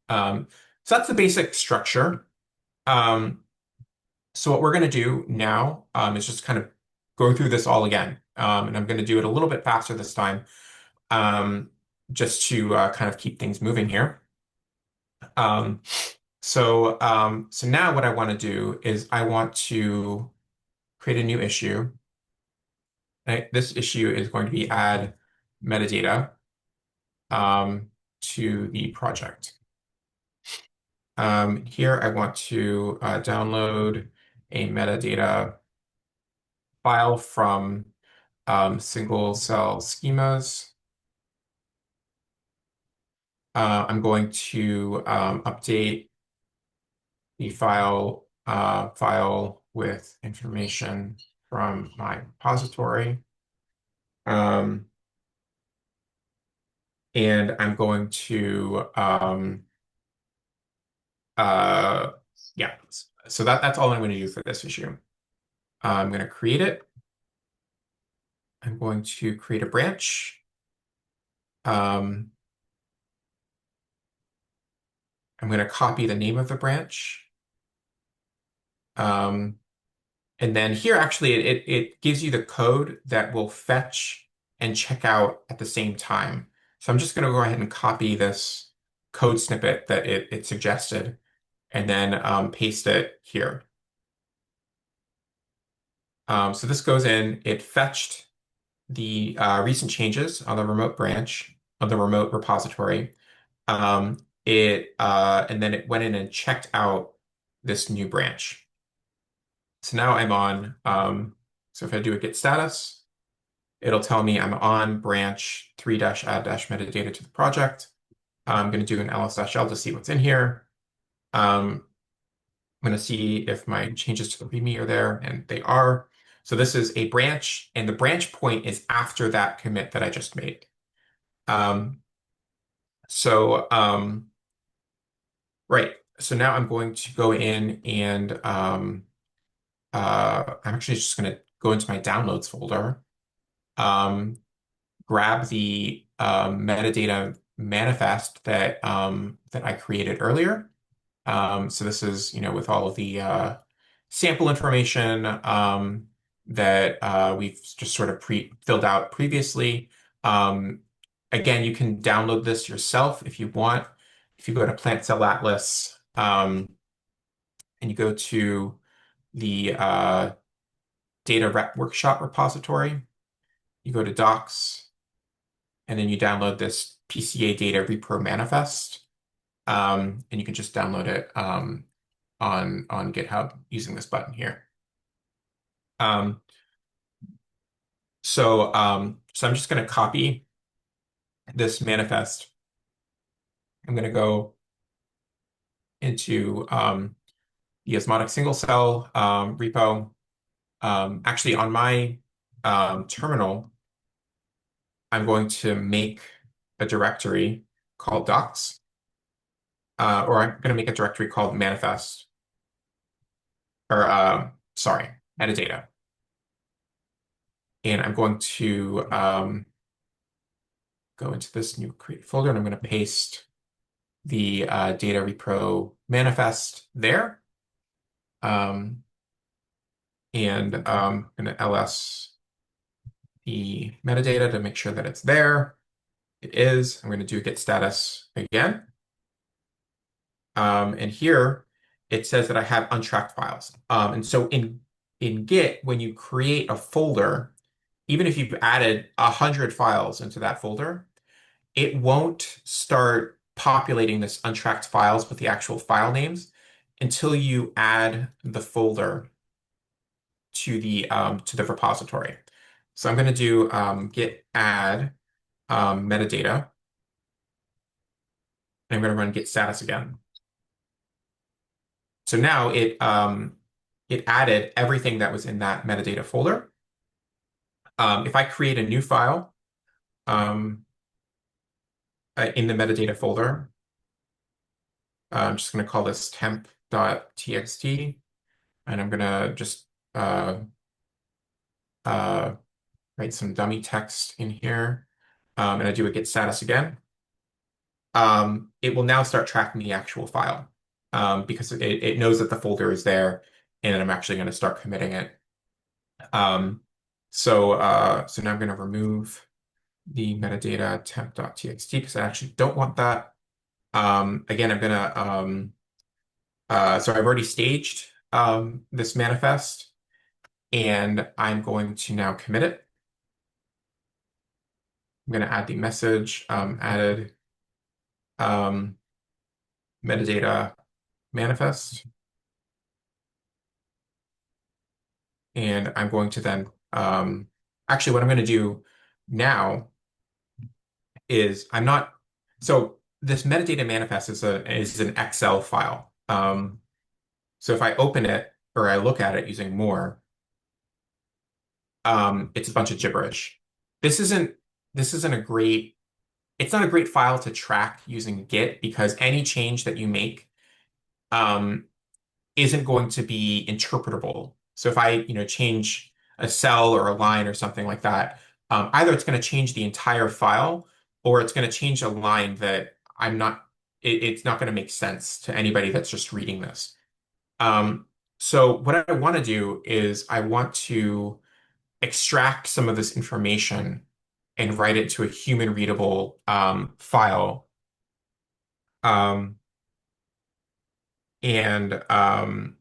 Um, so that's the basic structure. Um, so what we're going to do now is just kind of go through this all again. And I'm going to do it a little bit faster this time, um, just to kind of keep things moving here. Um, so now what I want to do is I want to create a new issue. Right? This issue is going to be add metadata to the project. Here I want to download a metadata file from single cell schemas. I'm going to update the file with information from my repository. Um, and I'm going to uh, yeah. So that's all I'm going to do for this issue. I'm going to create it. I'm going to create a branch. Um, I'm going to copy the name of the branch. Um, and then here, actually, it gives you the code that will fetch and check out at the same time. So I'm just going to go ahead and copy this code snippet that it suggested and then paste it here. So this goes in, it fetched the recent changes on the remote branch of the remote repository. And then it went in and checked out this new branch. So now I'm on, so if I do a git status, it'll tell me I'm on branch 3-add-metadata to the project. I'm going to do an ls-l to see what's in here. I'm going to see if my changes to the README are there, and they are. So this is a branch, and the branch point is after that commit that I just made. Um, so, right. So now I'm going to go in and I'm actually just going to go into my downloads folder, um, grab the metadata manifest that I created earlier. So this is, with all of the sample information that we've just sort of filled out previously. Um, Again, you can download this yourself if you want. If you go to Plant Cell Atlas and you go to the data rep workshop repository, you go to docs, and then you download this PCA data repro manifest, and you can just download it on GitHub using this button here. Um, so I'm just going to copy this manifest. I'm going to go into the osmotic single cell repo. Actually, on my terminal, I'm going to make a directory called docs, or I'm going to make a directory called manifest, or sorry, metadata. And I'm going to go into this new create folder, and I'm going to paste the data repro manifest there. and I'm going to ls the metadata to make sure that it's there. It is. I'm going to do git status again. And here it says that I have untracked files. And so in Git, when you create a folder, even if you've added 100 files into that folder, it won't start populating this untracked files with the actual file names until you add the folder to the repository. So I'm going to do git add metadata, and I'm going to run git status again. So now it added everything that was in that metadata folder. If I create a new file um, in the metadata folder, I'm just going to call this temp.txt, and I'm going to just uh, uh, write some dummy text in here, and I do a git status again. It will now start tracking the actual file because it knows that the folder is there, and I'm actually going to start committing it. Um, so now I'm going to remove the metadata temp.txt because I actually don't want that. Again, I'm gonna so I've already staged this manifest, and I'm going to now commit it. I'm going to add the message added um, metadata manifest, and I'm going to then actually what I'm going to do now is I'm not so this metadata manifest is an Excel file. So if I open it or I look at it using more, it's a bunch of gibberish. This isn't this isn't a great it's not a great file to track using Git because any change that you make um, isn't going to be interpretable. So if I, change a cell or a line or something like that, either it's going to change the entire file or it's going to change a line that it's not going to make sense to anybody that's just reading this. Um, so what I want to do is I want to extract some of this information and write it to a human readable file. Um, and I'm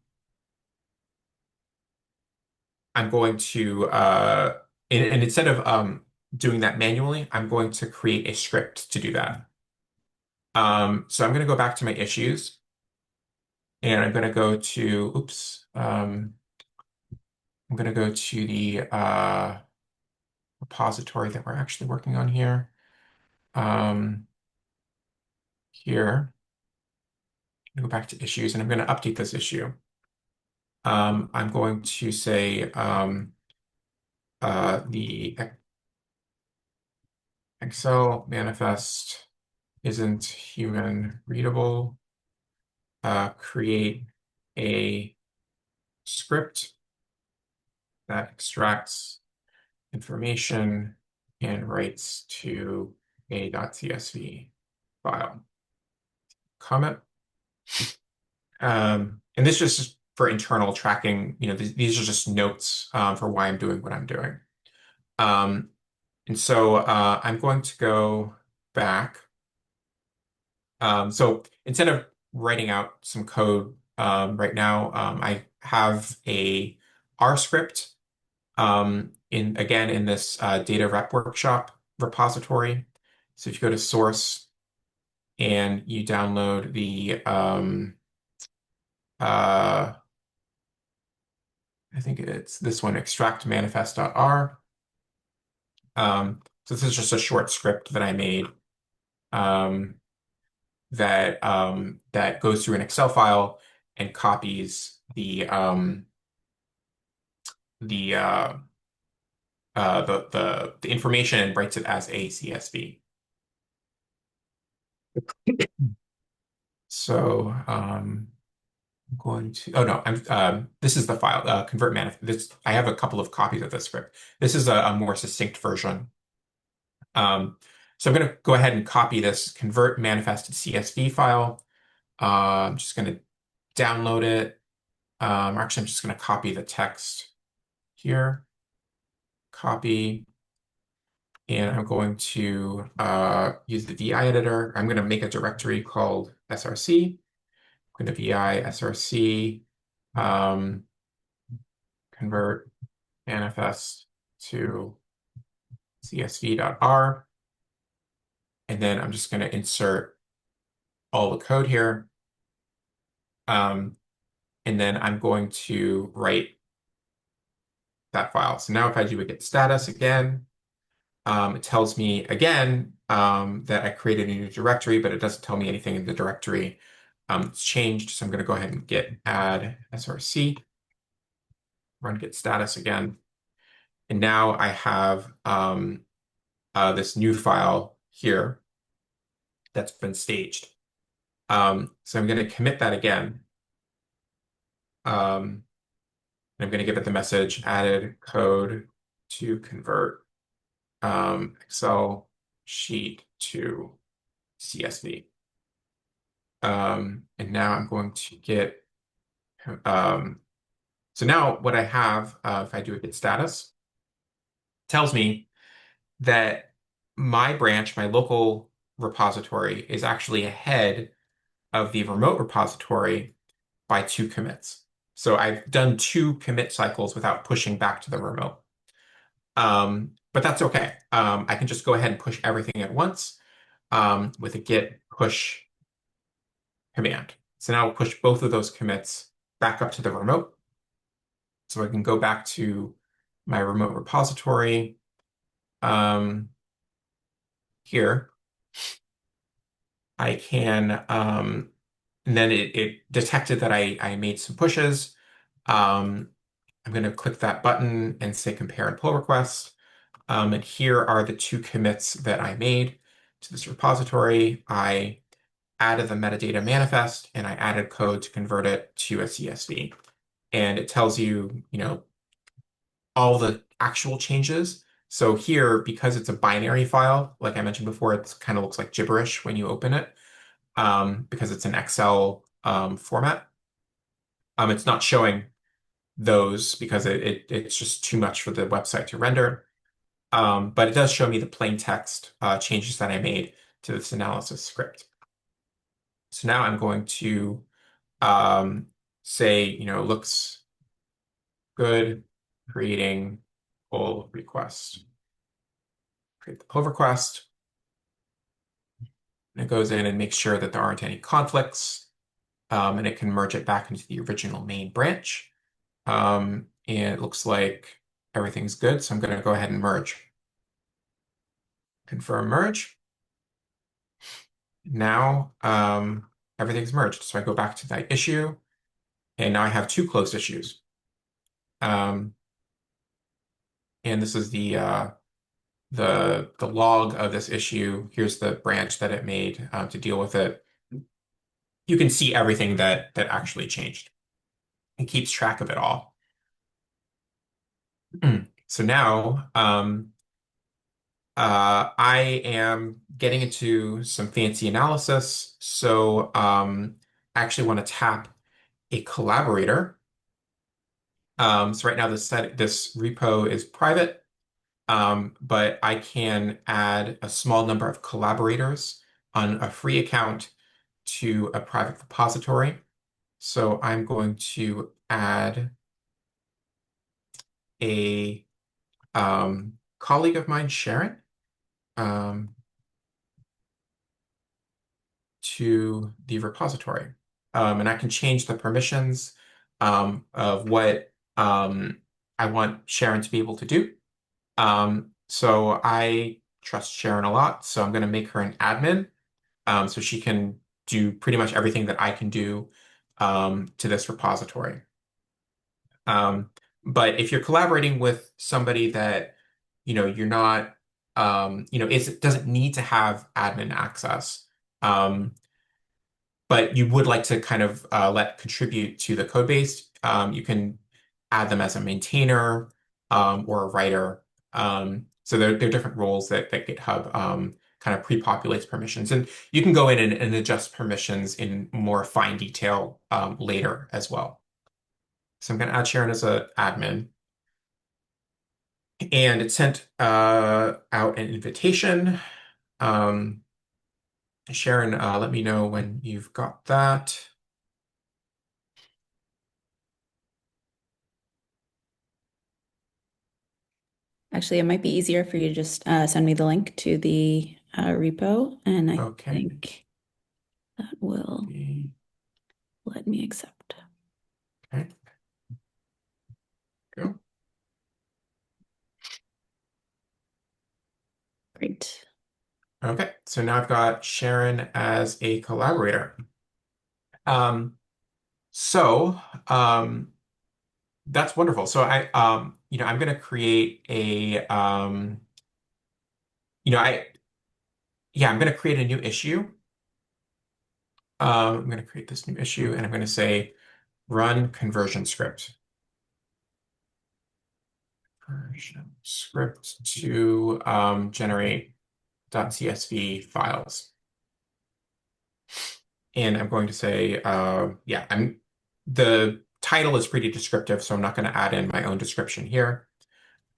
going to, and instead of doing that manually, I'm going to create a script to do that. So I'm going to go back to my issues and I'm going to go to, I'm going to go to the repository that we're actually working on here. Here, go back to issues and I'm going to update this issue. I'm going to say the Excel manifest isn't human readable. Create a script that extracts information and writes to a .csv file. Comment. And this is just for internal tracking. These are just notes for why I'm doing what I'm doing. And so I'm going to go back. So instead of writing out some code right now, I have a R script in this data rep workshop repository. So if you go to source and you download the I think it's this one, extract manifest.r. So this is just a short script that I made that goes through an Excel file and copies the the information and writes it as a CSV. So I'm going to oh no I'm this is the file convert manifest. I have a couple of copies of this script. This is a more succinct version. So I'm going to go ahead and copy this convert manifest to CSV file. I'm just going to download it. Actually, I'm just going to copy the text here, copy, and I'm going to use the VI editor. I'm going to make a directory called src. I'm going to VI src, um, convert manifest to csv.r. And then I'm just going to insert all the code here. Um, and then I'm going to write that file. So now if I do a git status again, it tells me again that I created a new directory, but it doesn't tell me anything in the directory. It's changed, so I'm going to go ahead and git add src, run git status again. And now I have this new file here that's been staged. So I'm going to commit that again. I'm going to give it the message added code to convert Excel sheet to CSV. And now I'm going to get, so now what I have, if I do a git status, tells me that my branch, my local repository, is actually ahead of the remote repository by 2 commits. So I've done 2 commit cycles without pushing back to the remote. But that's okay. I can just go ahead and push everything at once with a git push command. So now I'll push both of those commits back up to the remote. So I can go back to my remote repository here. I can, and then it detected that I made some pushes. I'm going to click that button and say compare and pull request. And here are the 2 commits that I made to this repository. I added the metadata manifest and I added code to convert it to a CSV. And it tells you, all the actual changes. So here, because it's a binary file, like I mentioned before, it kind of looks like gibberish when you open it, because it's an Excel format. It's not showing those because it's just too much for the website to render. But it does show me the plain text changes that I made to this analysis script. So now I'm going to say, looks good, creating pull request. Create the pull request. And it goes in and makes sure that there aren't any conflicts. And it can merge it back into the original main branch. And it looks like everything's good. So I'm going to go ahead and merge. Confirm merge. Now everything's merged. So I go back to that issue, and now I have 2 closed issues. And this is the log of this issue. Here's the branch that it made to deal with it. You can see everything that actually changed. It keeps track of it all. So now I am getting into some fancy analysis. So I actually want to tap a collaborator. So right now this repo is private, but I can add a small number of collaborators on a free account to a private repository. So I'm going to add a colleague of mine, Sharon, um, to the repository. And I can change the permissions of what I want Sharon to be able to do. So I trust Sharon a lot, so I'm going to make her an admin so she can do pretty much everything that I can do to this repository. But if you're collaborating with somebody that, you're not, it doesn't need to have admin access, but you would like to kind of let contribute to the code base, you can add them as a maintainer or a writer. So there are different roles that GitHub kind of pre-populates permissions. And you can go in and adjust permissions in more fine detail later as well. So I'm going to add Sharon as an admin. And it sent out an invitation. Um, Sharon, let me know when you've got that. Actually, it might be easier for you to just send me the link to the repo, and I Okay. think that will let me accept. Okay. Go. Great. Okay. So now I've got Sharon as a collaborator. Um, so that's wonderful. So I'm going to create you know, I yeah, I'm going to create a new issue. I'm going to create this new issue, and I'm going to say run conversion script. Conversion script to generate .csv files. And I'm going to say, yeah, the title is pretty descriptive, so I'm not going to add in my own description here.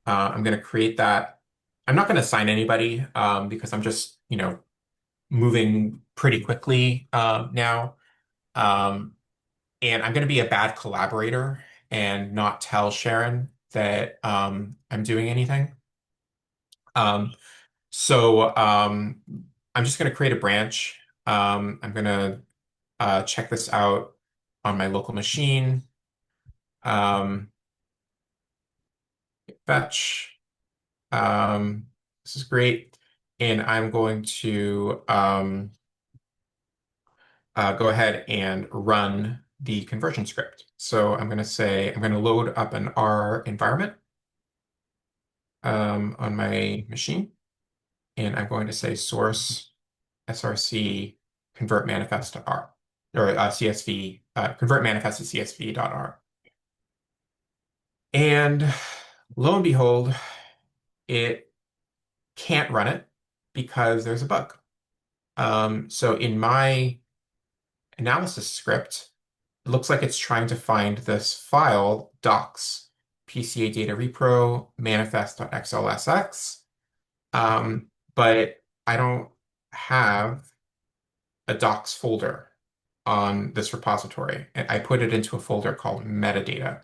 I'm going to create that. I'm not going to assign anybody because I'm just, moving pretty quickly now. Um, and I'm going to be a bad collaborator and not tell Sharon that I'm doing anything. Um, so I'm just going to create a branch. I'm going to check this out on my local machine. Um, Fetch. This is great. And I'm going to go ahead and run the conversion script. So I'm going to say, I'm going to load up an R environment on my machine. And I'm going to say source src convert manifest to R, or CSV, convert manifest to CSV.R. And lo and behold, it can't run it because there's a bug. So in my analysis script, it looks like it's trying to find this file, docs, PCA data repro manifest.xlsx, but I don't have a docs folder on this repository. I put it into a folder called metadata.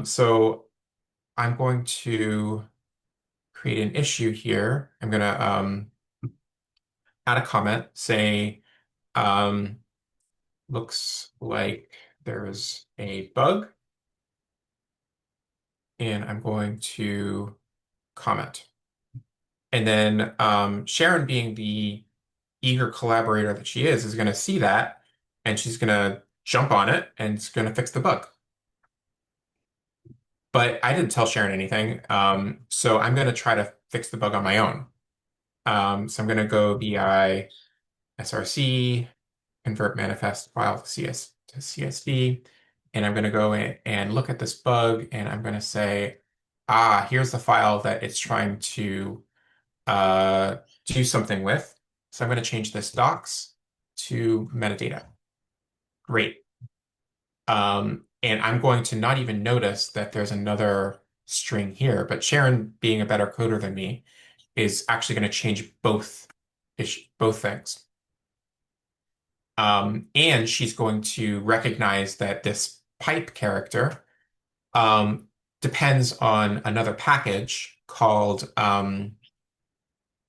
So I'm going to create an issue here. I'm going to add a comment, say, um, looks like there's a bug, and I'm going to comment. And then Sharon, being the eager collaborator that she is going to see that, and she's going to jump on it and it's going to fix the bug. But I didn't tell Sharon anything, so I'm going to try to fix the bug on my own. So I'm going to go vi src convert manifest file to CSV, and I'm going to go in and look at this bug, and I'm going to say, here's the file that it's trying to do something with. So I'm going to change this docs to metadata. Great. And I'm going to not even notice that there's another string here, but Sharon, being a better coder than me, is actually going to change both things. And she's going to recognize that this pipe character depends on another package called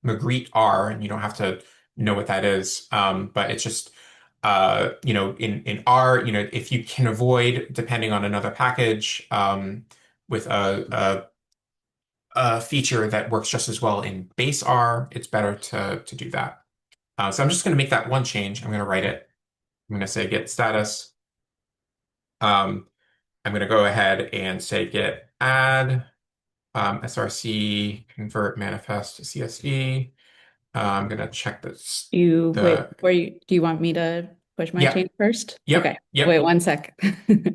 Magritte R, and you don't have to know what that is, but it's just in R, if you can avoid depending on another package with a feature that works just as well in base R, it's better to do that. So I'm just going to make that one change. I'm going to write it. I'm going to say get status. Um, I'm going to go ahead and say get add src convert manifest to CSV. I'm going to check this. You wait The before you, do you want me to push my Yep, change first? yep, Okay, wait yep. 1 sec.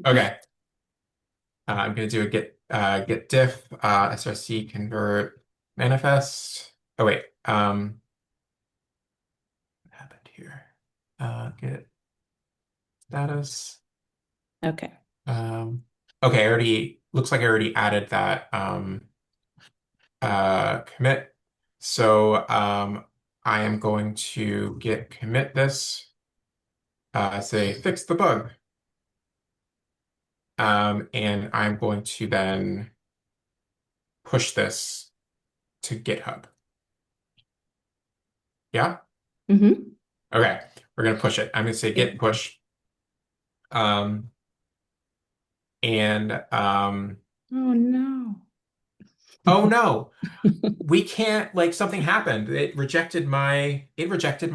Okay. I'm going to do a get diff src convert manifest. Oh wait, what happened here? Get status. Okay. Um, okay, I already looks like I already added that commit. So I am going to git commit this, say fix the bug. And I'm going to then push this to GitHub. Yeah? Mm-hmm. Okay, we're going to push it. I'm going to say git push. Um, and Oh no. oh no, we can't, like something happened. It rejected my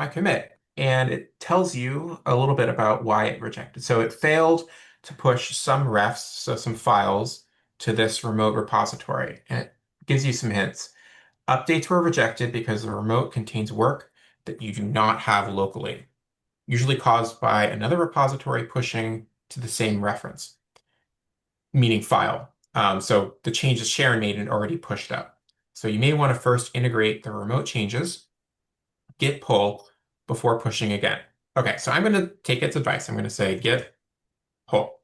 commit. And it tells you a little bit about why it rejected. So it failed to push some refs, so some files, to this remote repository. And it gives you some hints. Updates were rejected because the remote contains work that you do not have locally, usually caused by another repository pushing to the same reference, meaning file. So the changes Sharon made and already pushed up. So you may want to first integrate the remote changes, git pull, before pushing again. Okay, so I'm going to take its advice. I'm going to say git pull.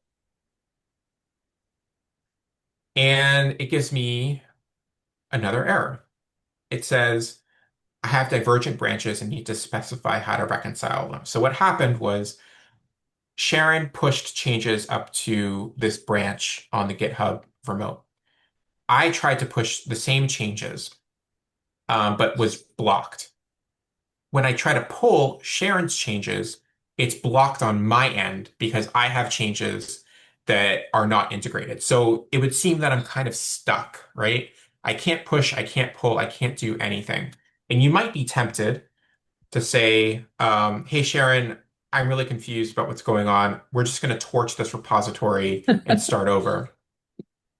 And it gives me another error. It says, I have divergent branches and need to specify how to reconcile them. So what happened was Sharon pushed changes up to this branch on the GitHub remote. I tried to push the same changes, but was blocked. When I try to pull Sharon's changes, it's blocked on my end because I have changes that are not integrated. So it would seem that I'm kind of stuck, right? I can't push, I can't pull, I can't do anything. And you might be tempted to say, hey, Sharon, I'm really confused about what's going on. We're just going to torch this repository and start over,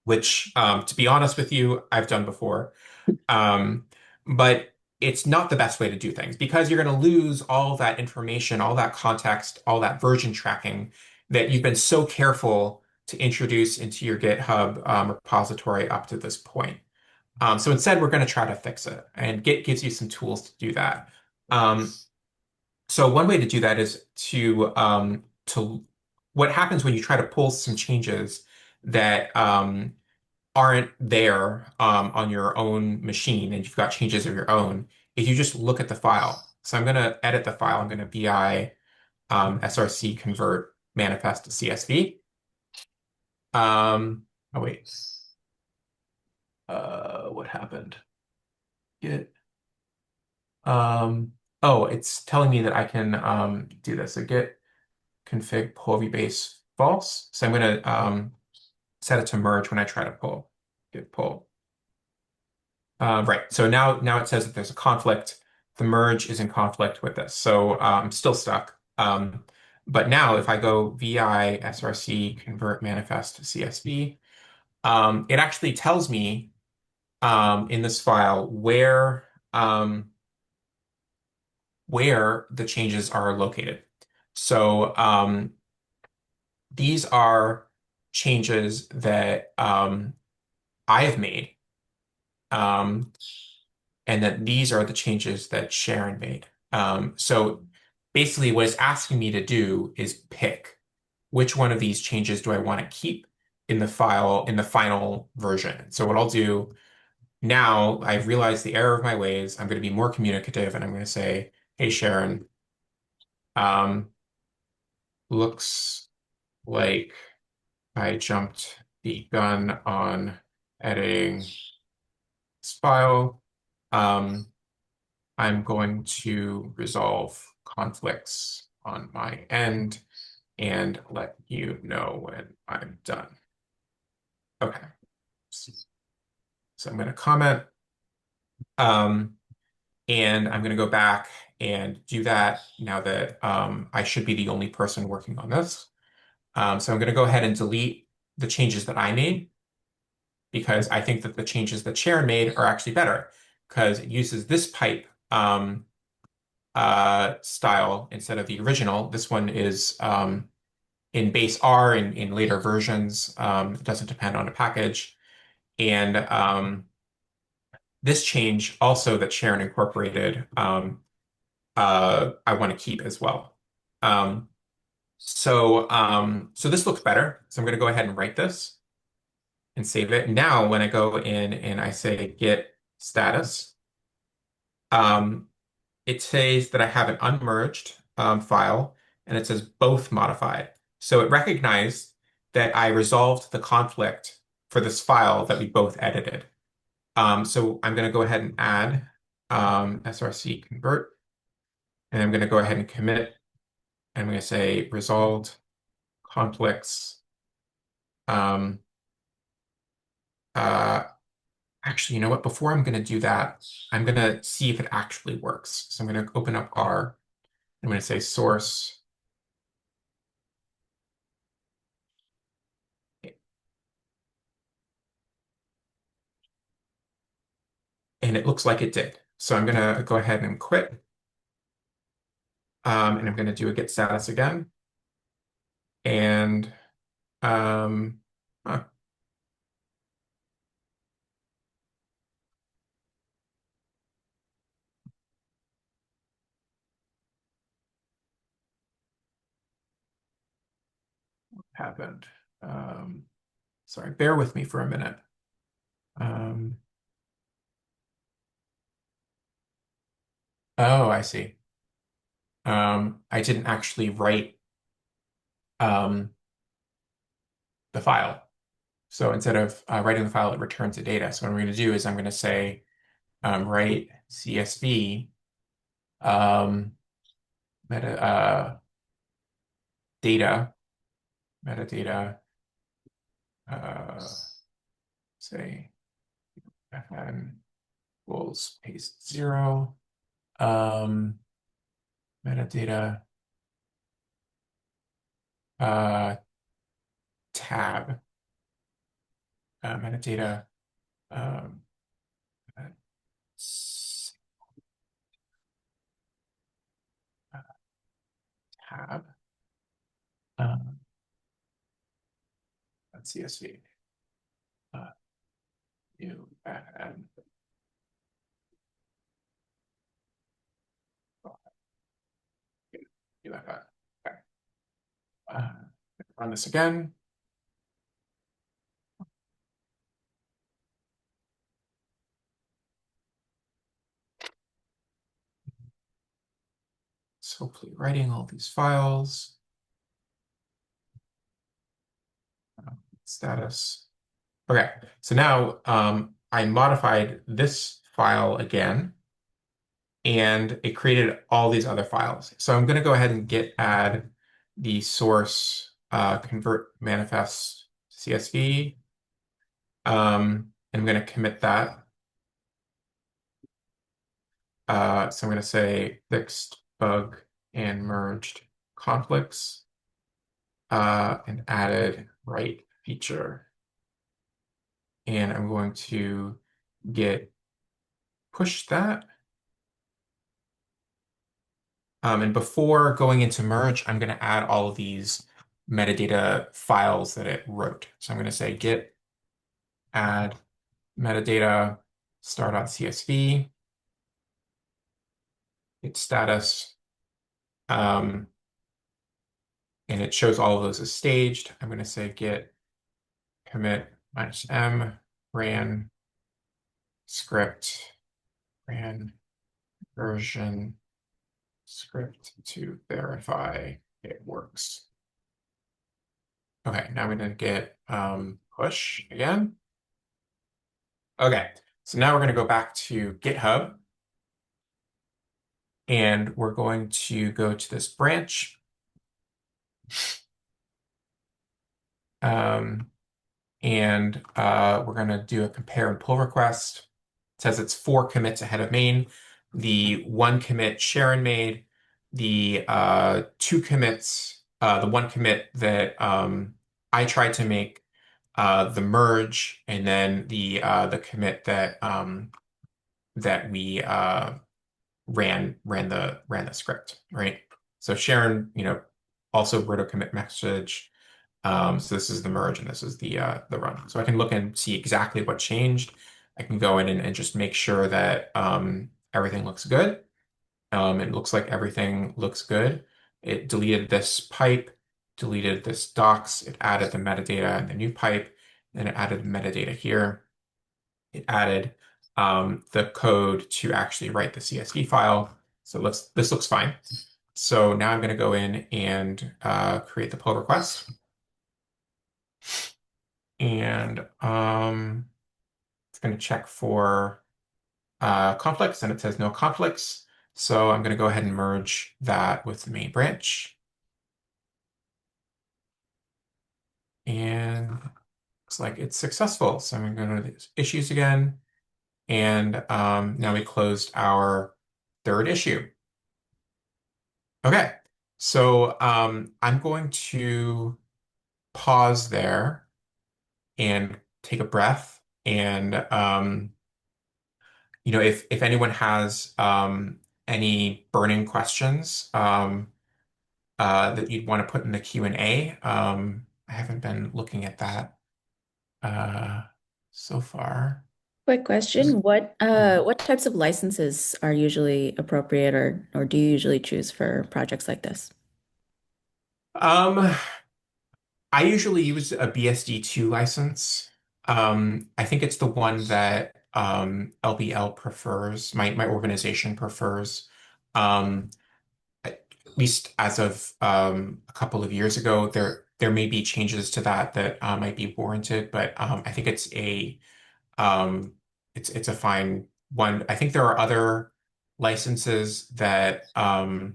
which, to be honest with you, I've done before. Um, but it's not the best way to do things because you're going to lose all that information, all that context, all that version tracking that you've been so careful to introduce into your GitHub repository up to this point. So instead, we're going to try to fix it, and Git gives you some tools to do that. Um, so one way to do that is to what happens when you try to pull some changes that aren't there on your own machine and you've got changes of your own, is you just look at the file. So I'm going to edit the file. I'm going to bi src convert manifest to CSV. Oh wait, what happened? Git. Um, oh, it's telling me that I can do this. So git config pull vbase false. So I'm going to set it to merge when I try to pull. Git pull. Right. So now it says that there's a conflict. The merge is in conflict with this. So I'm still stuck. But now if I go vi src convert manifest to CSV, it actually tells me in this file where the changes are located. So these are changes that I have made. Um, and that these are the changes that Sharon made. So basically what it's asking me to do is pick which one of these changes do I want to keep in the file in the final version. So what I'll do now, I've realized the error of my ways. I'm going to be more communicative and I'm going to say, hey, Sharon, um, looks like I jumped the gun on editing this file. Um, I'm going to resolve conflicts on my end and let you know when I'm done. Okay. So I'm going to comment, um, and I'm going to go back and do that now that I should be the only person working on this. So I'm going to go ahead and delete the changes that I made because I think that the changes that Sharon made are actually better because it uses this pipe style instead of the original. This one is in base R in later versions. It doesn't depend on a package. And this change also that Sharon incorporated, I want to keep as well. So this looks better. So I'm going to go ahead and write this. and save it. Now, when I go in and I say git status, um, it says that I have an unmerged file, and it says both modified. So it recognized that I resolved the conflict for this file that we both edited. So I'm going to go ahead and add src convert, and I'm going to go ahead and commit. I'm going to say resolved conflicts. Um, uh, Actually, you know what? Before I'm going to do that, I'm going to see if it actually works. So I'm going to open up R. I'm going to say source. And it looks like it did. So I'm going to go ahead and quit. And I'm going to do a git status again. And um, huh, what happened? Sorry, bear with me for a minute. Um, oh, I see. I didn't actually write um, the file. So instead of writing the file, it returns the data. So what I'm going to do is I'm going to say write CSV um, meta data metadata say fn equals paste 0 metadata uh, tab metadata um, tab um, CSV new and do that. Okay. Uh, Run this again. So hopefully writing all these files. Status. Okay, so now I modified this file again, and it created all these other files. So I'm going to go ahead and git add the source convert manifest CSV. I'm going to commit that. So I'm going to say fixed bug and merged conflicts and added write feature. And I'm going to git push that. And before going into merge, I'm going to add all of these metadata files that it wrote. So I'm going to say git add metadata star.csv, git status, and it shows all of those as staged. I'm going to say git commit -m ran script ran version script to verify it works. Okay, now we're going to get push again. Okay, so now we're going to go back to GitHub, and we're going to go to this branch. And we're going to do a compare and pull request. It says it's 4 commits ahead of main. The 1 commit Sharon made, the 2 commits, the 1 commit that I tried to make, the merge, and then the commit that that we ran the script, right? So Sharon, also wrote a commit message. So this is the merge and this is the run. So I can look and see exactly what changed. I can go in and just make sure that everything looks good. It looks like everything looks good. It deleted this pipe, deleted this docs, it added the metadata and the new pipe, and it added metadata here. It added the code to actually write the CSV file. So this looks fine. So now I'm going to go in and create the pull request. And it's going to check for conflicts, and it says no conflicts. So I'm going to go ahead and merge that with the main branch. And looks like it's successful. So I'm going to go to the issues again. And now we closed our third issue. Okay, so I'm going to pause there and take a breath. And if anyone has any burning questions that you'd want to put in the Q&A, I haven't been looking at that uh, so far. Quick question. What types of licenses are usually appropriate or do you usually choose for projects like this? Um, I usually use a BSD2 license. I think it's the one that LBL prefers, my organization prefers. At least as of a couple of years ago, there may be changes to that might be warranted, but I think um, it's a fine one. I think there are other licenses that let's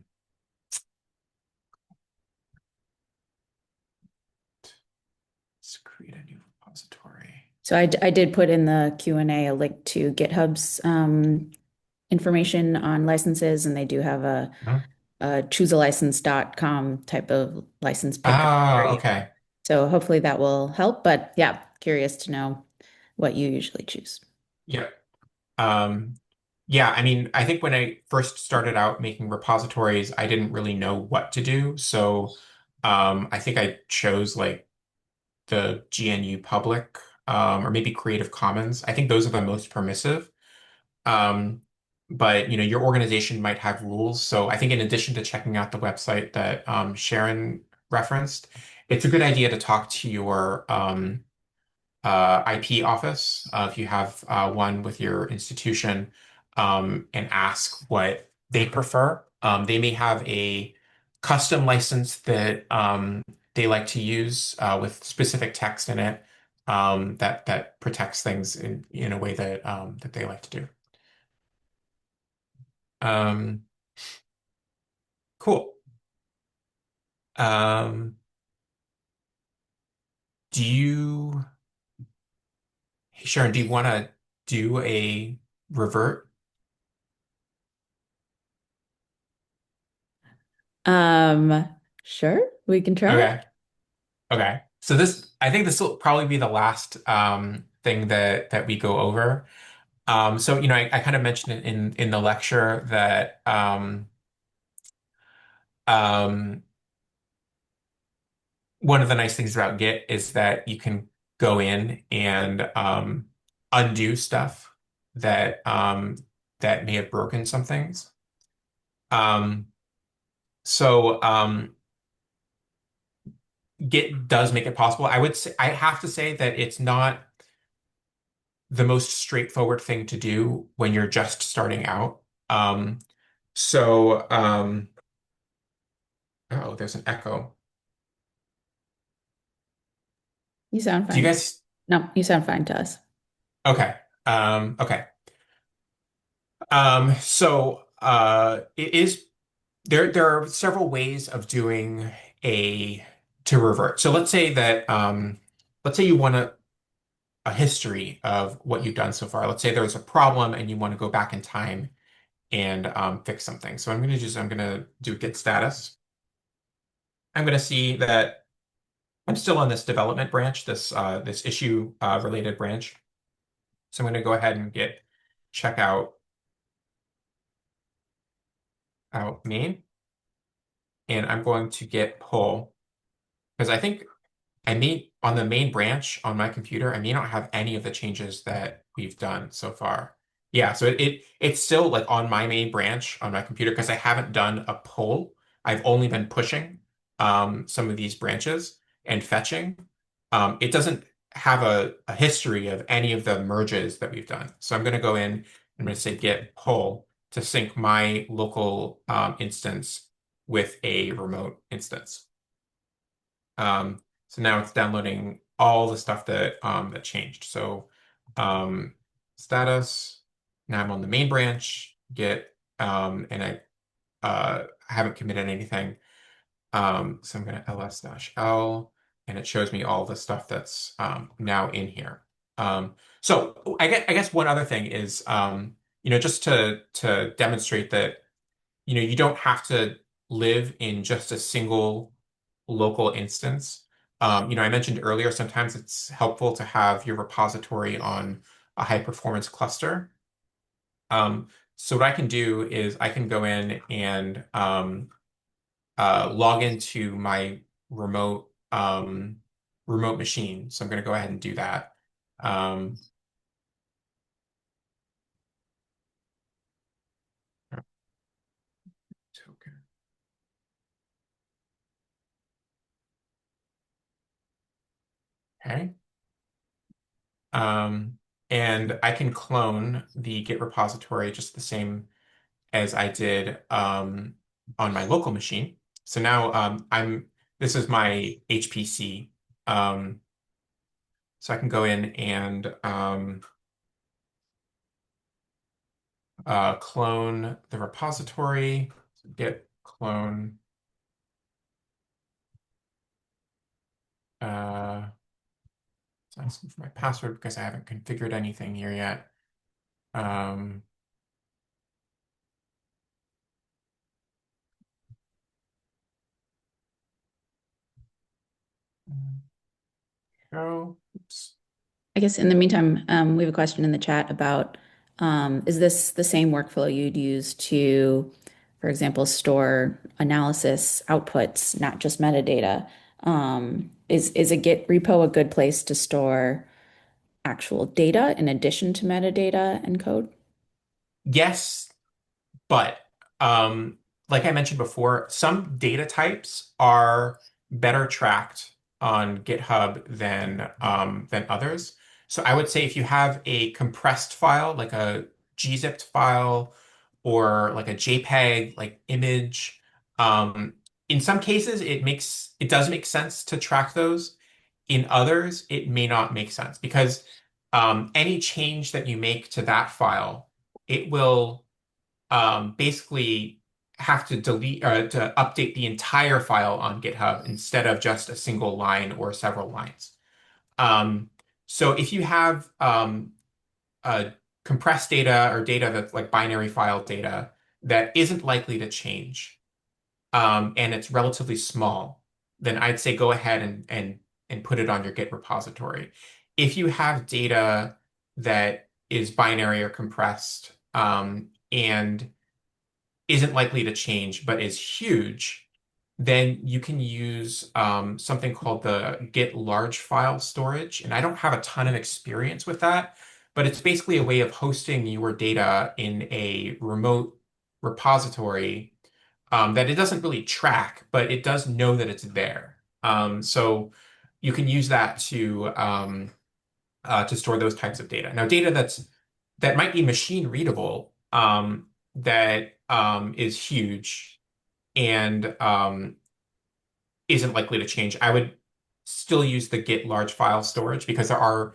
create a new repository. So I did put in the Q&A a link to GitHub's information on licenses, and they do have a chooselicense.com type of license picker for Ah, you. okay. So hopefully that will help. But yeah, curious to know what you usually choose. Yeah. Um, yeah, I mean, I think when I first started out making repositories, I didn't really know what to do. So I think I chose like the GNU public or maybe Creative Commons. I think those are the most permissive. Um, but your organization might have rules. So I think in addition to checking out the website that Sharon referenced, it's a good idea to talk to your IP office, if you have one with your institution, and ask what they prefer. They may have a custom license that they like to use with specific text in it that protects things in a way that they like to do. Um, cool. Um, do you, Sharon, do you want to do a revert? Um, sure, we can try. Okay. Okay. So I think this will probably be the last thing that we go over. So I kind of mentioned it in the lecture that um, one of the nice things about Git is that you can go in and undo stuff that may have broken some things. Um, so Git does make it possible. I have to say that it's not the most straightforward thing to do when you're just starting out. Um, so, oh, there's an echo. You sound Do you fine. guys? No, you sound fine to us. Okay. Okay. It is there are several ways of doing a to revert. So let's say you want a history of what you've done so far. Let's say there's a problem and you want to go back in time and fix something. So I'm gonna do git status. I'm gonna see that I'm still on this development branch, this issue related branch. So I'm going to go ahead and get check out main, and I'm going to get pull because I think I may on the main branch on my computer, I may not have any of the changes that we've done so far. Yeah, so it's still like on my main branch on my computer because I haven't done a pull. I've only been pushing some of these branches and fetching. It doesn't have a history of any of the merges that we've done. So I'm going to go in, I'm going to say git pull to sync my local instance with a remote instance. So now it's downloading all the stuff that changed. So status, now I'm on the main branch, git, and I haven't committed anything. So I'm going to ls-l, and it shows me all the stuff that's now in here. So I guess one other thing is, just to demonstrate that, you don't have to live in just a single local instance. I mentioned earlier, sometimes it's helpful to have your repository on a high performance cluster. So what I can do is I can go in and log into my remote machine. So I'm going to go ahead and do that. Um, Token. Okay. Um, and I can clone the Git repository just the same as I did on my local machine. So now this is my HPC. Um, so I can go in and clone the repository, git clone. It's asking for my password because I haven't configured anything here yet. Um, Oops. I guess in the meantime, we have a question in the chat about is this the same workflow you'd use to, for example, store analysis outputs, not just metadata? Is a Git repo a good place to store actual data in addition to metadata and code? Yes, but um, like I mentioned before, some data types are better tracked on GitHub than others. So I would say if you have a compressed file, like a gzipped file or like a JPEG like image, um, in some cases it does make sense to track those. In others, it may not make sense because any change that you make to that file, it will basically have to delete or to update the entire file on GitHub instead of just a single line or several lines. Um, so if you have compressed data or data that's like binary file data that isn't likely to change, and it's relatively small, then I'd say go ahead and put it on your Git repository. If you have data that is binary or compressed, and isn't likely to change but is huge, then you can use something called the Git large file storage. And I don't have a ton of experience with that, but it's basically a way of hosting your data in a remote repository that it doesn't really track, but it does know that it's there. So you can use that to store those types of data. Now, data that might be machine readable, that is huge and isn't likely to change. I would still use the Git large file storage because there are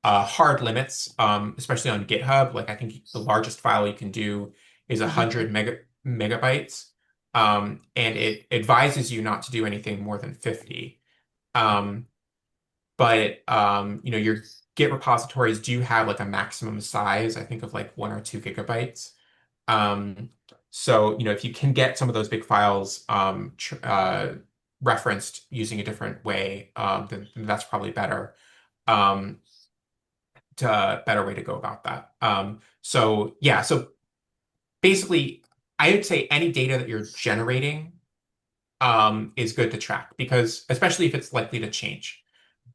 hard limits, especially on GitHub. Like I think the largest file you can do is Uh-huh. 100 megabytes, and it advises you not to do anything more than 50. Um, but your Git repositories do have like a maximum size, I think of like 1 or 2 gigabytes. Um, so, if you can get some of those big files referenced using a different way, then that's probably um, better way to go about that. So yeah, so basically, I would say any data that you're generating is good to track because especially if it's likely to change.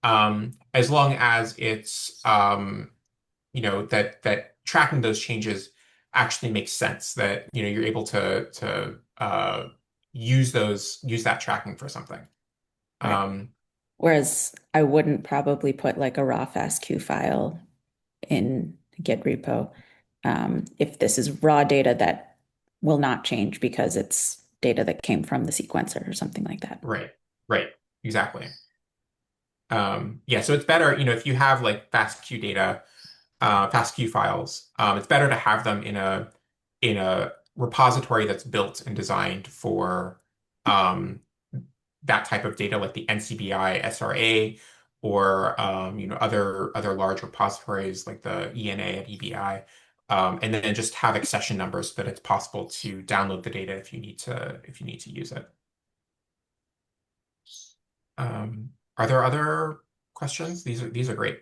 As long as it's that tracking those changes actually makes sense, that you're able to use that tracking for something. Right. Um, Whereas I wouldn't probably put like a raw FASTQ file in Git repo if this is raw data that will not change because it's data that came from the sequencer or something like that. Right. Right. Exactly. Yeah, so it's better, if you have like FASTQ data, FASTQ files, it's better to have them in a repository that's built and designed for um, that type of data, like the NCBI SRA, or other large repositories like the ENA at EBI, and then just have accession numbers so that it's possible to download the data if you need to use it. Are there other questions? These are great.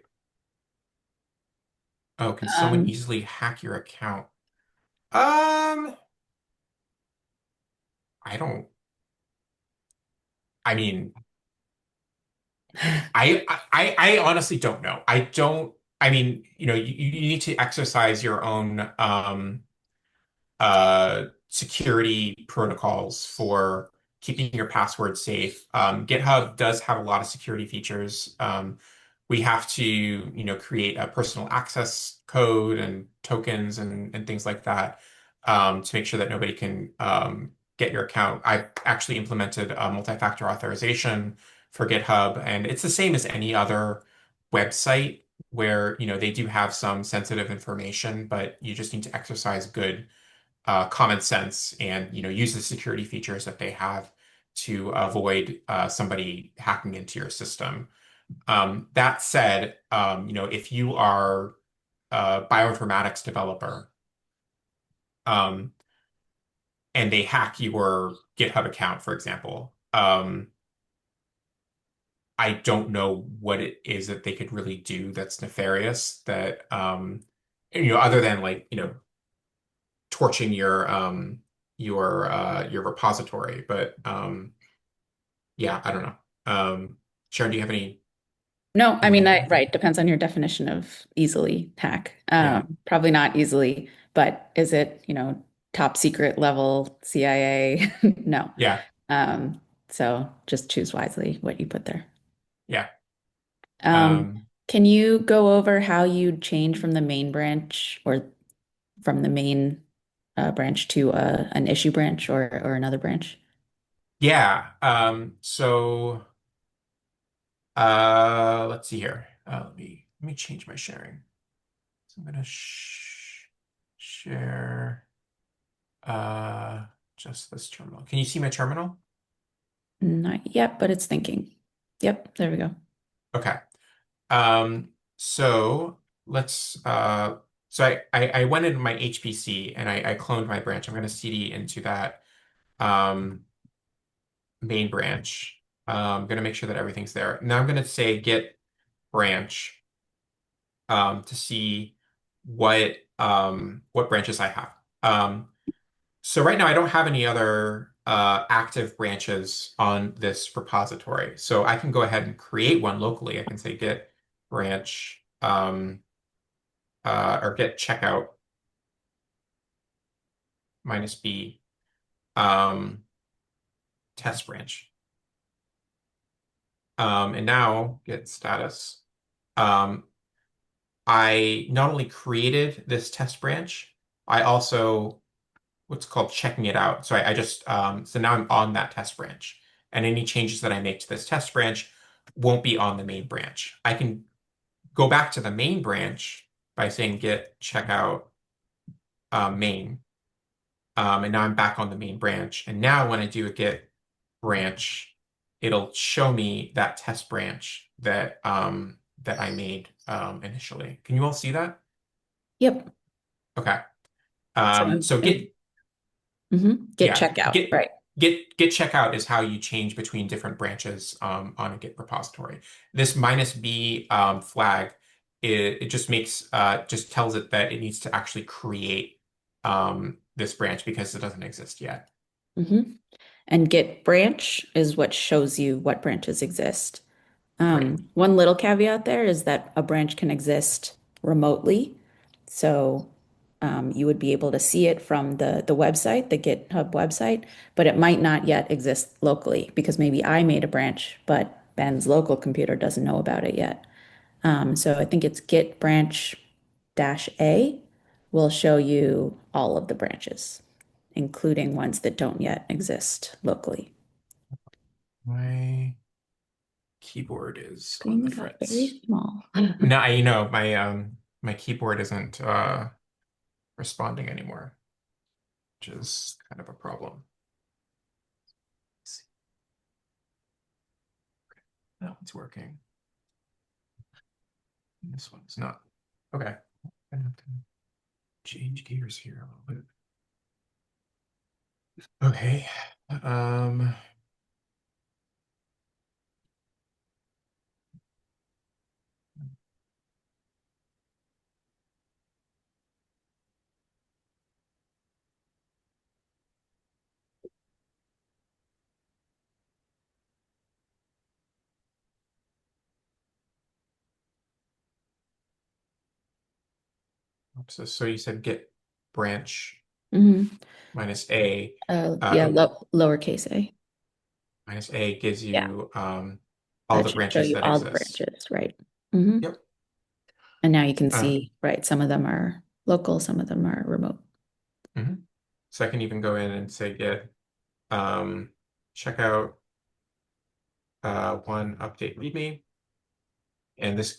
Oh, can someone Um, easily hack your account? Um, I don't. I mean, I honestly don't know. I don't. I mean, you need to exercise your own security protocols for keeping your password safe. GitHub does have a lot of security features. We have to, create a personal access code and tokens and things like that to make sure that nobody can get your account. I actually implemented a multi-factor authorization for GitHub, and it's the same as any other website where, they do have some sensitive information, but you just need to exercise good common sense and use the security features that they have to avoid somebody hacking into your system. That said, if you are a bioinformatics developer um, and they hack your GitHub account, for example, I don't know what it is that they could really do that's nefarious that other than like torching your repository. But yeah, I don't know. Sharon, do you have any no, I mean, anything? right, depends on your definition of easily hack. Yeah, Probably not easily, but is it, top secret level CIA? No. yeah, Um, so just choose wisely what you put there. yeah. Um, Um, can you go over how you change from the main branch or from the main branch to an issue branch or another branch? yeah. So let's see here. Let me change my sharing. So I'm gonna share uh just this terminal. Can you see my terminal? Not yet, but it's thinking. Yep, there we go. Okay. So let's so I went into my HPC and I cloned my branch. I'm gonna CD into that um main branch. I'm gonna make sure that everything's there. Now I'm gonna say git branch to see what branches I have. So right now I don't have any other active branches on this repository. So I can go ahead and create one locally. I can say git branch or git checkout -b um, test branch. And now git status. Um, I not only created this test branch, I also what's called checking it out. So I just so now I'm on that test branch, and any changes that I make to this test branch won't be on the main branch. I can go back to the main branch by saying git checkout main, and now I'm back on the main branch. And now when I do a git branch, it'll show me that test branch that I made initially. Can you all see that? Yep. Okay. So So I'm- git Get Yeah, checkout, Git right. Git checkout is how you change between different branches on a Git repository. This -b flag, it just makes just tells it that it needs to actually create this branch because it doesn't exist yet. hmm And get branch is what shows you what branches exist. Great. One little caveat there is that a branch can exist remotely. So you would be able to see it from the website, the GitHub website, but it might not yet exist locally because maybe I made a branch, but Ben's local computer doesn't know about it yet. So I think it's git branch dash A will show you all of the branches, including ones that don't yet exist locally. My keyboard is on Screen the got very fritz. small. No, my keyboard isn't responding anymore, which is kind of a problem. Let's see. No, it's working. This one's not. Okay. I have to change gears here a little bit. Okay. Um, so you said git branch Mhm. minus A. Yeah, And lowercase a. minus A gives Yeah, you all that the should show branches you that all the exist. branches, right? Hmm. Yep. And now you can Uh, see, right, some of them are local, some of them are remote. mhm. So I can even go in and say git um, check out one update readme, and this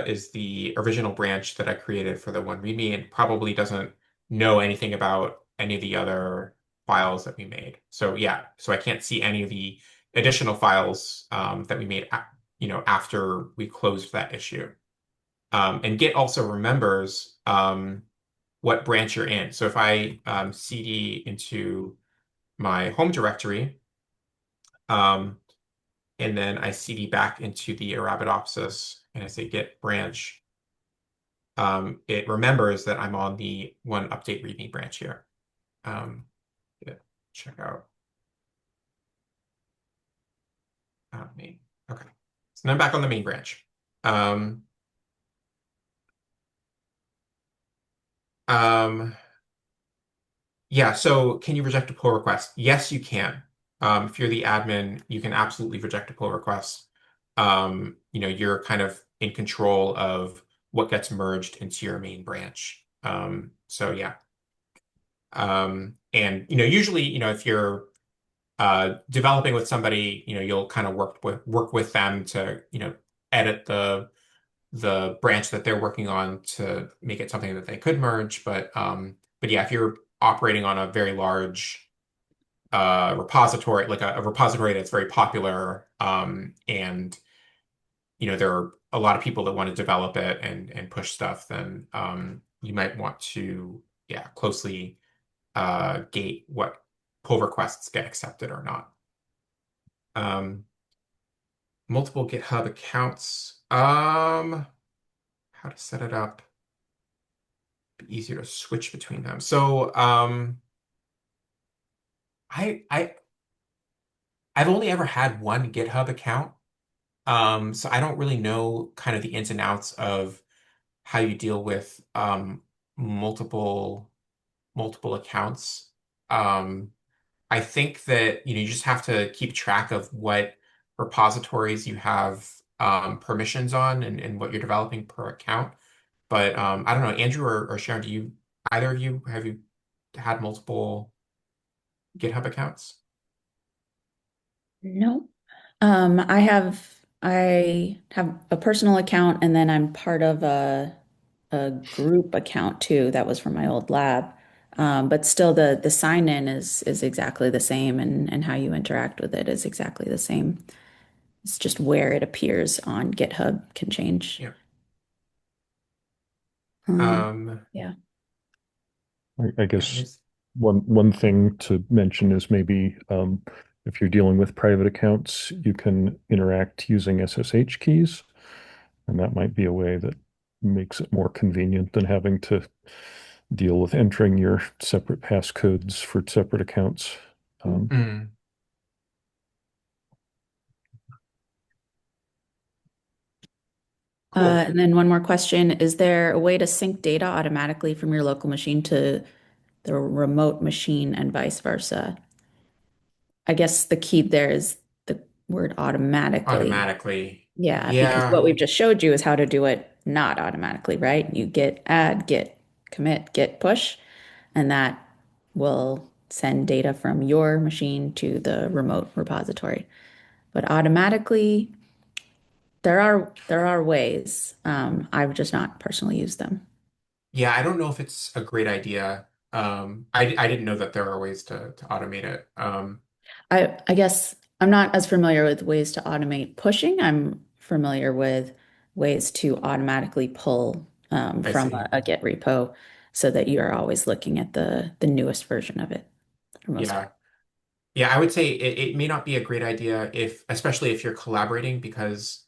is the original branch that I created for the one README and probably doesn't know anything about any of the other files that we made. So yeah, so I can't see any of the additional files that we made, after we closed that issue. And Git also remembers what branch you're in. So if I cd into my home directory, um, and then I cd back into the Arabidopsis, and I say git branch, it remembers that I'm on the one update readme branch here. Um, yeah, check out main. Okay. So now I'm back on the main branch. Um, um, yeah, so can you reject a pull request? Yes, you can. If you're the admin, you can absolutely reject a pull request. You're kind of in control of what gets merged into your main branch. So yeah. And usually, if you're developing with somebody, you'll kind of work with them to, edit the branch that they're working on to make it something that they could merge. But yeah, if you're operating on a very large repository, like a repository that's very popular, and there are a lot of people that want to develop it and push stuff, then you might want to, yeah, closely gate what pull requests get accepted or not. Multiple GitHub accounts. How to set it up? Be easier to switch between them. So, I I've only ever had one GitHub account. So I don't really know kind of the ins and outs of how you deal with multiple multiple accounts. Um, I think that you just have to keep track of what repositories you have permissions on and what you're developing per account. But I don't know, Andrew or Sharon, either of you have you had multiple GitHub accounts? No. I have a personal account and then I'm part of a group account too. That was from my old lab. But still the sign in is exactly the same and how you interact with it is exactly the same. It's just where it appears on GitHub can change. Yeah. Um, Um, yeah. I yeah, guess one thing to mention is maybe if you're dealing with private accounts, you can interact using SSH keys, and that might be a way that makes it more convenient than having to deal with entering your separate passcodes for separate accounts. mm, cool. And then one more question. Is there a way to sync data automatically from your local machine to the remote machine and vice versa? I guess the key there is word automatically. Automatically. Yeah, because Yeah. what we've just showed you is how to do it not automatically, right? You git add, git commit, git push, and that will send data from your machine to the remote repository. But automatically, there are ways. I've just not personally used them. Yeah, I don't know if it's a great idea. I didn't know that there are ways to automate it. I guess I'm not as familiar with ways to automate pushing. I'm familiar with ways to automatically pull I from see. a Git repo so that you are always looking at the newest version of it for most part. Yeah. Yeah, I would say it may not be a great idea if, especially if you're collaborating, because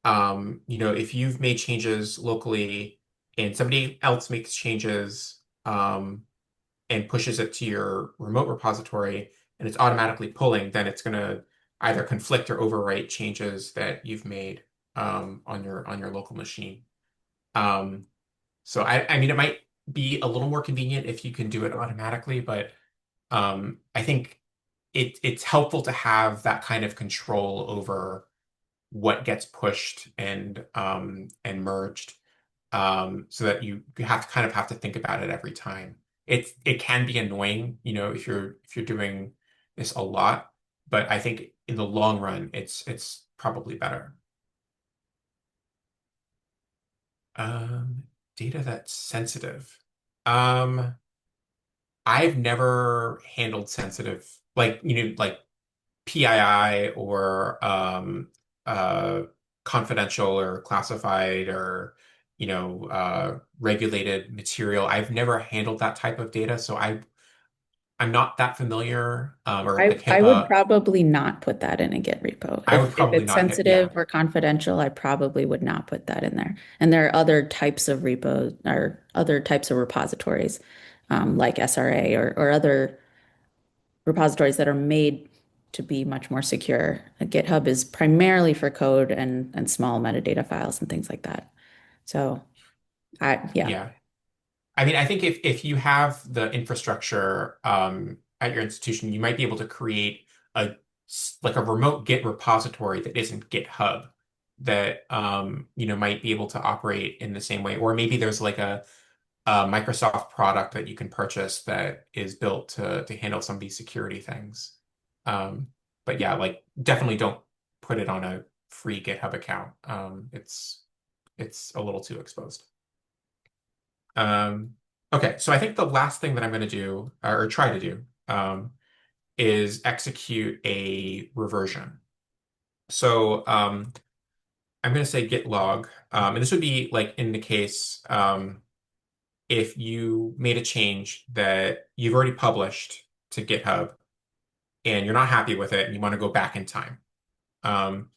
if you've made changes locally and somebody else makes changes, and pushes it to your remote repository and it's automatically pulling, then it's going to either conflict or overwrite changes that you've made on your local machine. Um, so I mean, it might be a little more convenient if you can do it automatically, but I think it's helpful to have that kind of control over what gets pushed and merged, so that you have to kind of have to think about it every time. It can be annoying, if you're doing this a lot, but I think in the long run, it's probably better. Data that's sensitive. Um, I've never handled sensitive, like PII or uh, confidential or classified or regulated material. I've never handled that type of data, so I'm not that familiar, or like I would HIPAA. probably not put that in a Git repo. I would If probably it's not hit. Yeah, sensitive or confidential, I probably would not put that in there. And there are other types of repos or other types of repositories, like SRA or other repositories that are made to be much more secure. GitHub is primarily for code and small metadata files and things like that. So yeah. yeah. I mean, I think if you have the infrastructure at your institution, you might be able to create a like a remote Git repository that isn't GitHub that might be able to operate in the same way. Or maybe there's like a Microsoft product that you can purchase that is built to handle some of these security things. Um, but yeah, like definitely don't put it on a free GitHub account. It's a little too exposed. Um, okay, so I think the last thing that I'm going to do, or try to do, is execute a reversion. So I'm going to say git log, and this would be like in the case if you made a change that you've already published to GitHub and you're not happy with it and you want to go back in time. Um,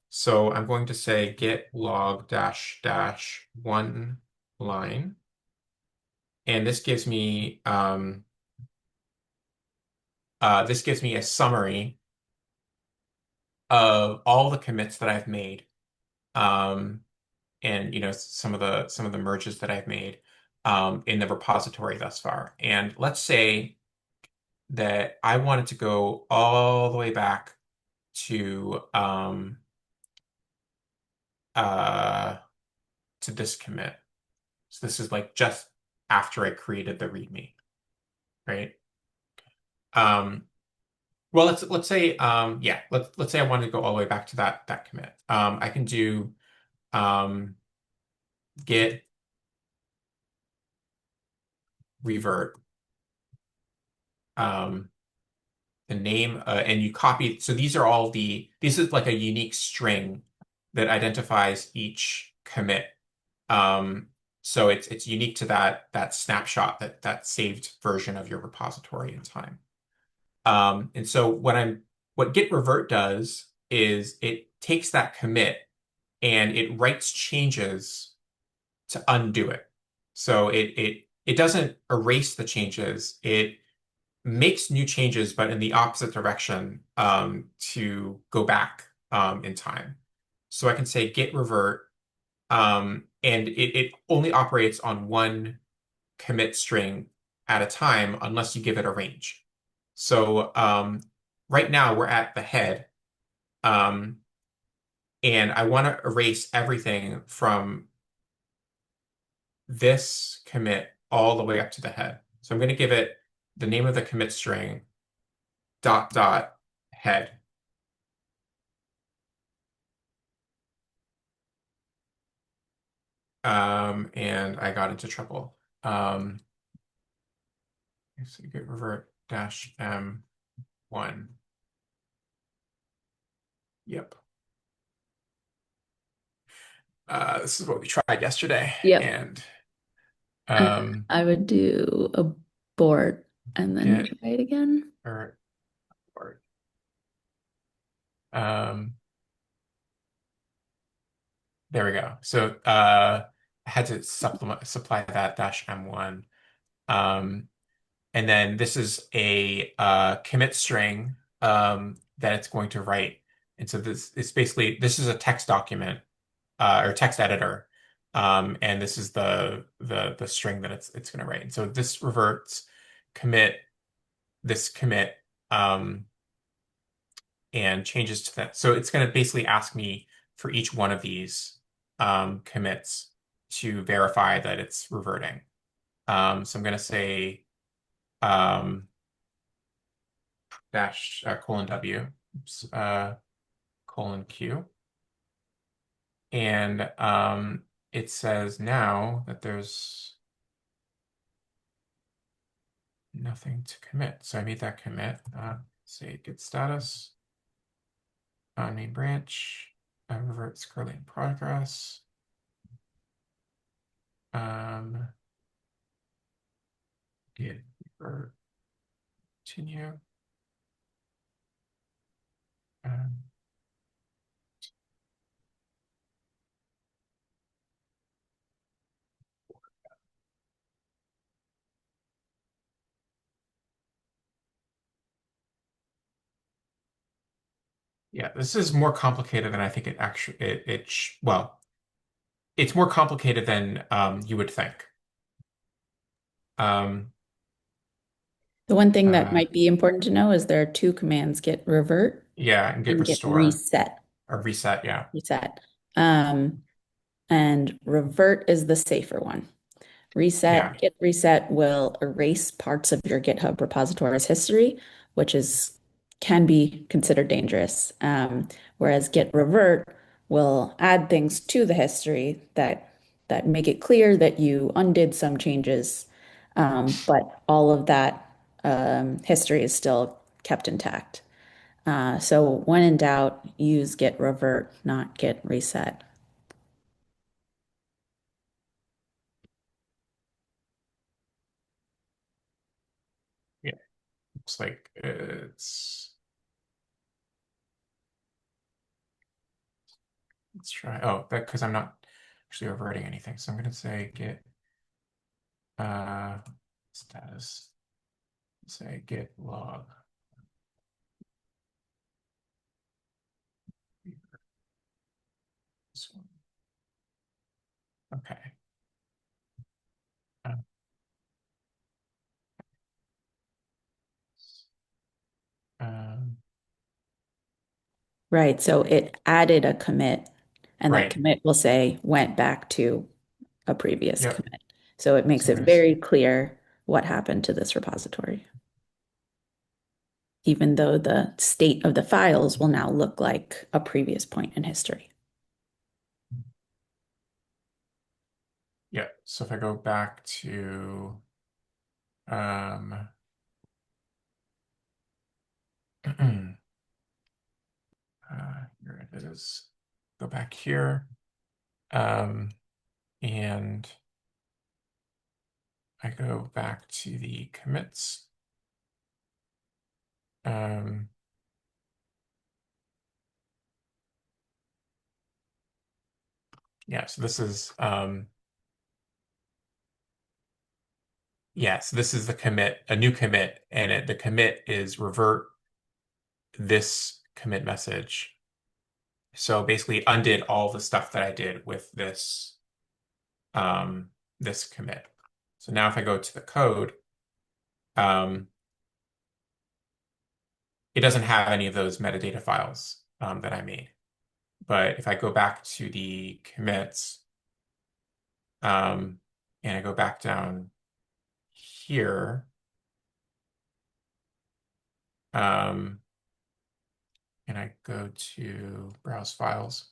so I'm going to say git log dash dash one line, and this gives me a summary of all the commits that I've made, um, and some of the merges that I've made in the repository thus far. And let's say that I wanted to go all the way back to uh, to this commit. So this is like just after I created the README, right? Um, well, let's say yeah, let's say I wanted to go all the way back to that commit. I can do git revert, um, the name, and you copy. So this is like a unique string that identifies each commit. Um, so it's unique to that snapshot, that saved version of your repository in time. And so what git revert does is it takes that commit and it writes changes to undo it. So it doesn't erase the changes. It makes new changes, but in the opposite direction, to go back in time. So I can say git revert, and it only operates on one commit string at a time unless you give it a range. So right now we're at the head, And I want to erase everything from this commit all the way up to the head. So I'm going to give it the name of the commit string dot dot head. And I got into trouble. So git revert dash M1. Yep. This is what we tried yesterday. Yep. And I would do abort and then get try it again. or um there we go. So I had to supply that dash M1. And then this is a commit string that it's going to write. And so this is a text document or text editor. And this is the string that it's going to write. And so this reverts this commit and changes to that. So it's going to basically ask me for each one of these commits to verify that it's reverting. So I'm going to say dash colon W, oops, colon Q. And it says now that there's nothing to commit. So I made that commit. Say git status, name branch, reverts currently in progress. Git revert continue. Yeah, this is more complicated than I think it actually well, it's more complicated than you would think. The one thing that Uh, might be important to know is there are two commands, git revert yeah, and git and git restore reset. or reset, yeah. Reset. And revert is the safer one. Yeah. Git reset will erase parts of your GitHub repository's history, which can be considered dangerous. Whereas git revert will add things to the history that make it clear that you undid some changes, but all of that history is still kept intact. So when in doubt, use git revert, not git reset. Yeah. Looks like let's try. Oh, that because I'm not actually overwriting anything. So I'm gonna say git status. Say git log. This one. Okay. Uh, um, Right. So it added a commit, and that right. commit will say went back to a previous Yep. commit. So it makes So I'm it gonna very clear what happened to this repository, even though the state of the files will now look like a previous point in history. yeah. So if I go back to here it is. Go back here. And I go back to the commits. Yeah, so this is so this is the commit, a new commit, and the commit is revert this commit message. So basically undid all the stuff that I did with this commit. So now if I go to the code, it doesn't have any of those metadata files. that I made. But if I go back to the commits, and I go back down here, and I go to browse files,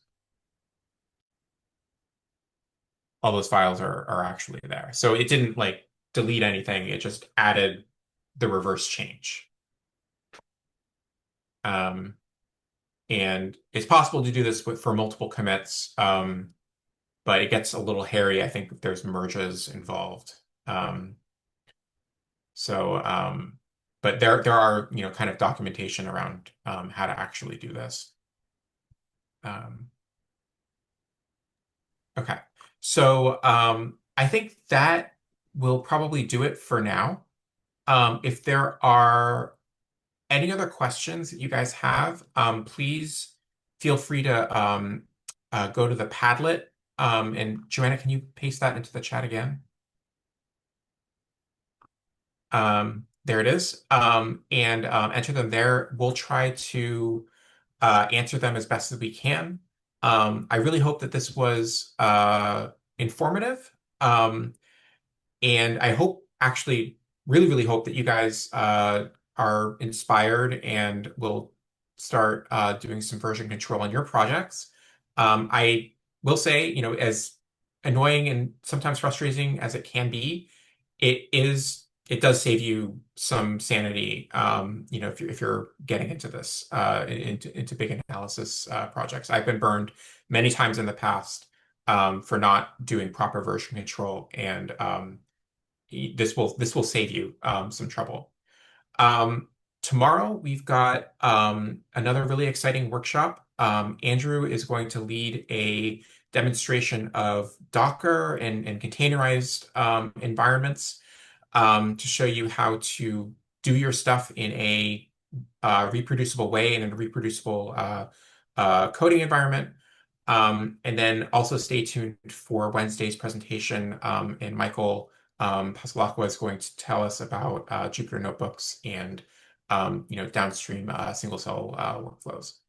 all those files are actually there. So it didn't like delete anything. It just added the reverse change. And it's possible to do this for multiple commits, but it gets a little hairy. I think there's merges involved. Um, so, but there are, kind of documentation around how to actually do this. Okay. So I think that will probably do it for now. If there are any other questions that you guys have, please feel free to go to the Padlet. And Joanna, can you paste that into the chat again? There it is. And enter them there. We'll try to answer them as best as we can. I really hope that this was informative. And I hope, actually, really, really hope that you guys are inspired and will start doing some version control on your projects. I will say, as annoying and sometimes frustrating as it can be, it does save you some sanity, if you're getting into this, into big analysis projects. I've been burned many times in the past for not doing proper version control, and this will save you some trouble. Tomorrow we've got another really exciting workshop. Andrew is going to lead a demonstration of Docker and containerized environments to show you how to do your stuff in a reproducible way and in a reproducible coding environment. And then also stay tuned for Wednesday's presentation. And Michael Pascalacqua is going to tell us about Jupyter Notebooks and downstream single cell workflows.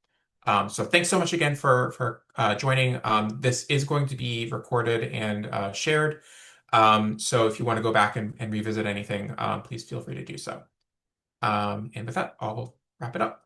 So thanks so much again for joining. This is going to be recorded and shared. So if you want to go back and revisit anything, please feel free to do so. And with that, I'll wrap it up.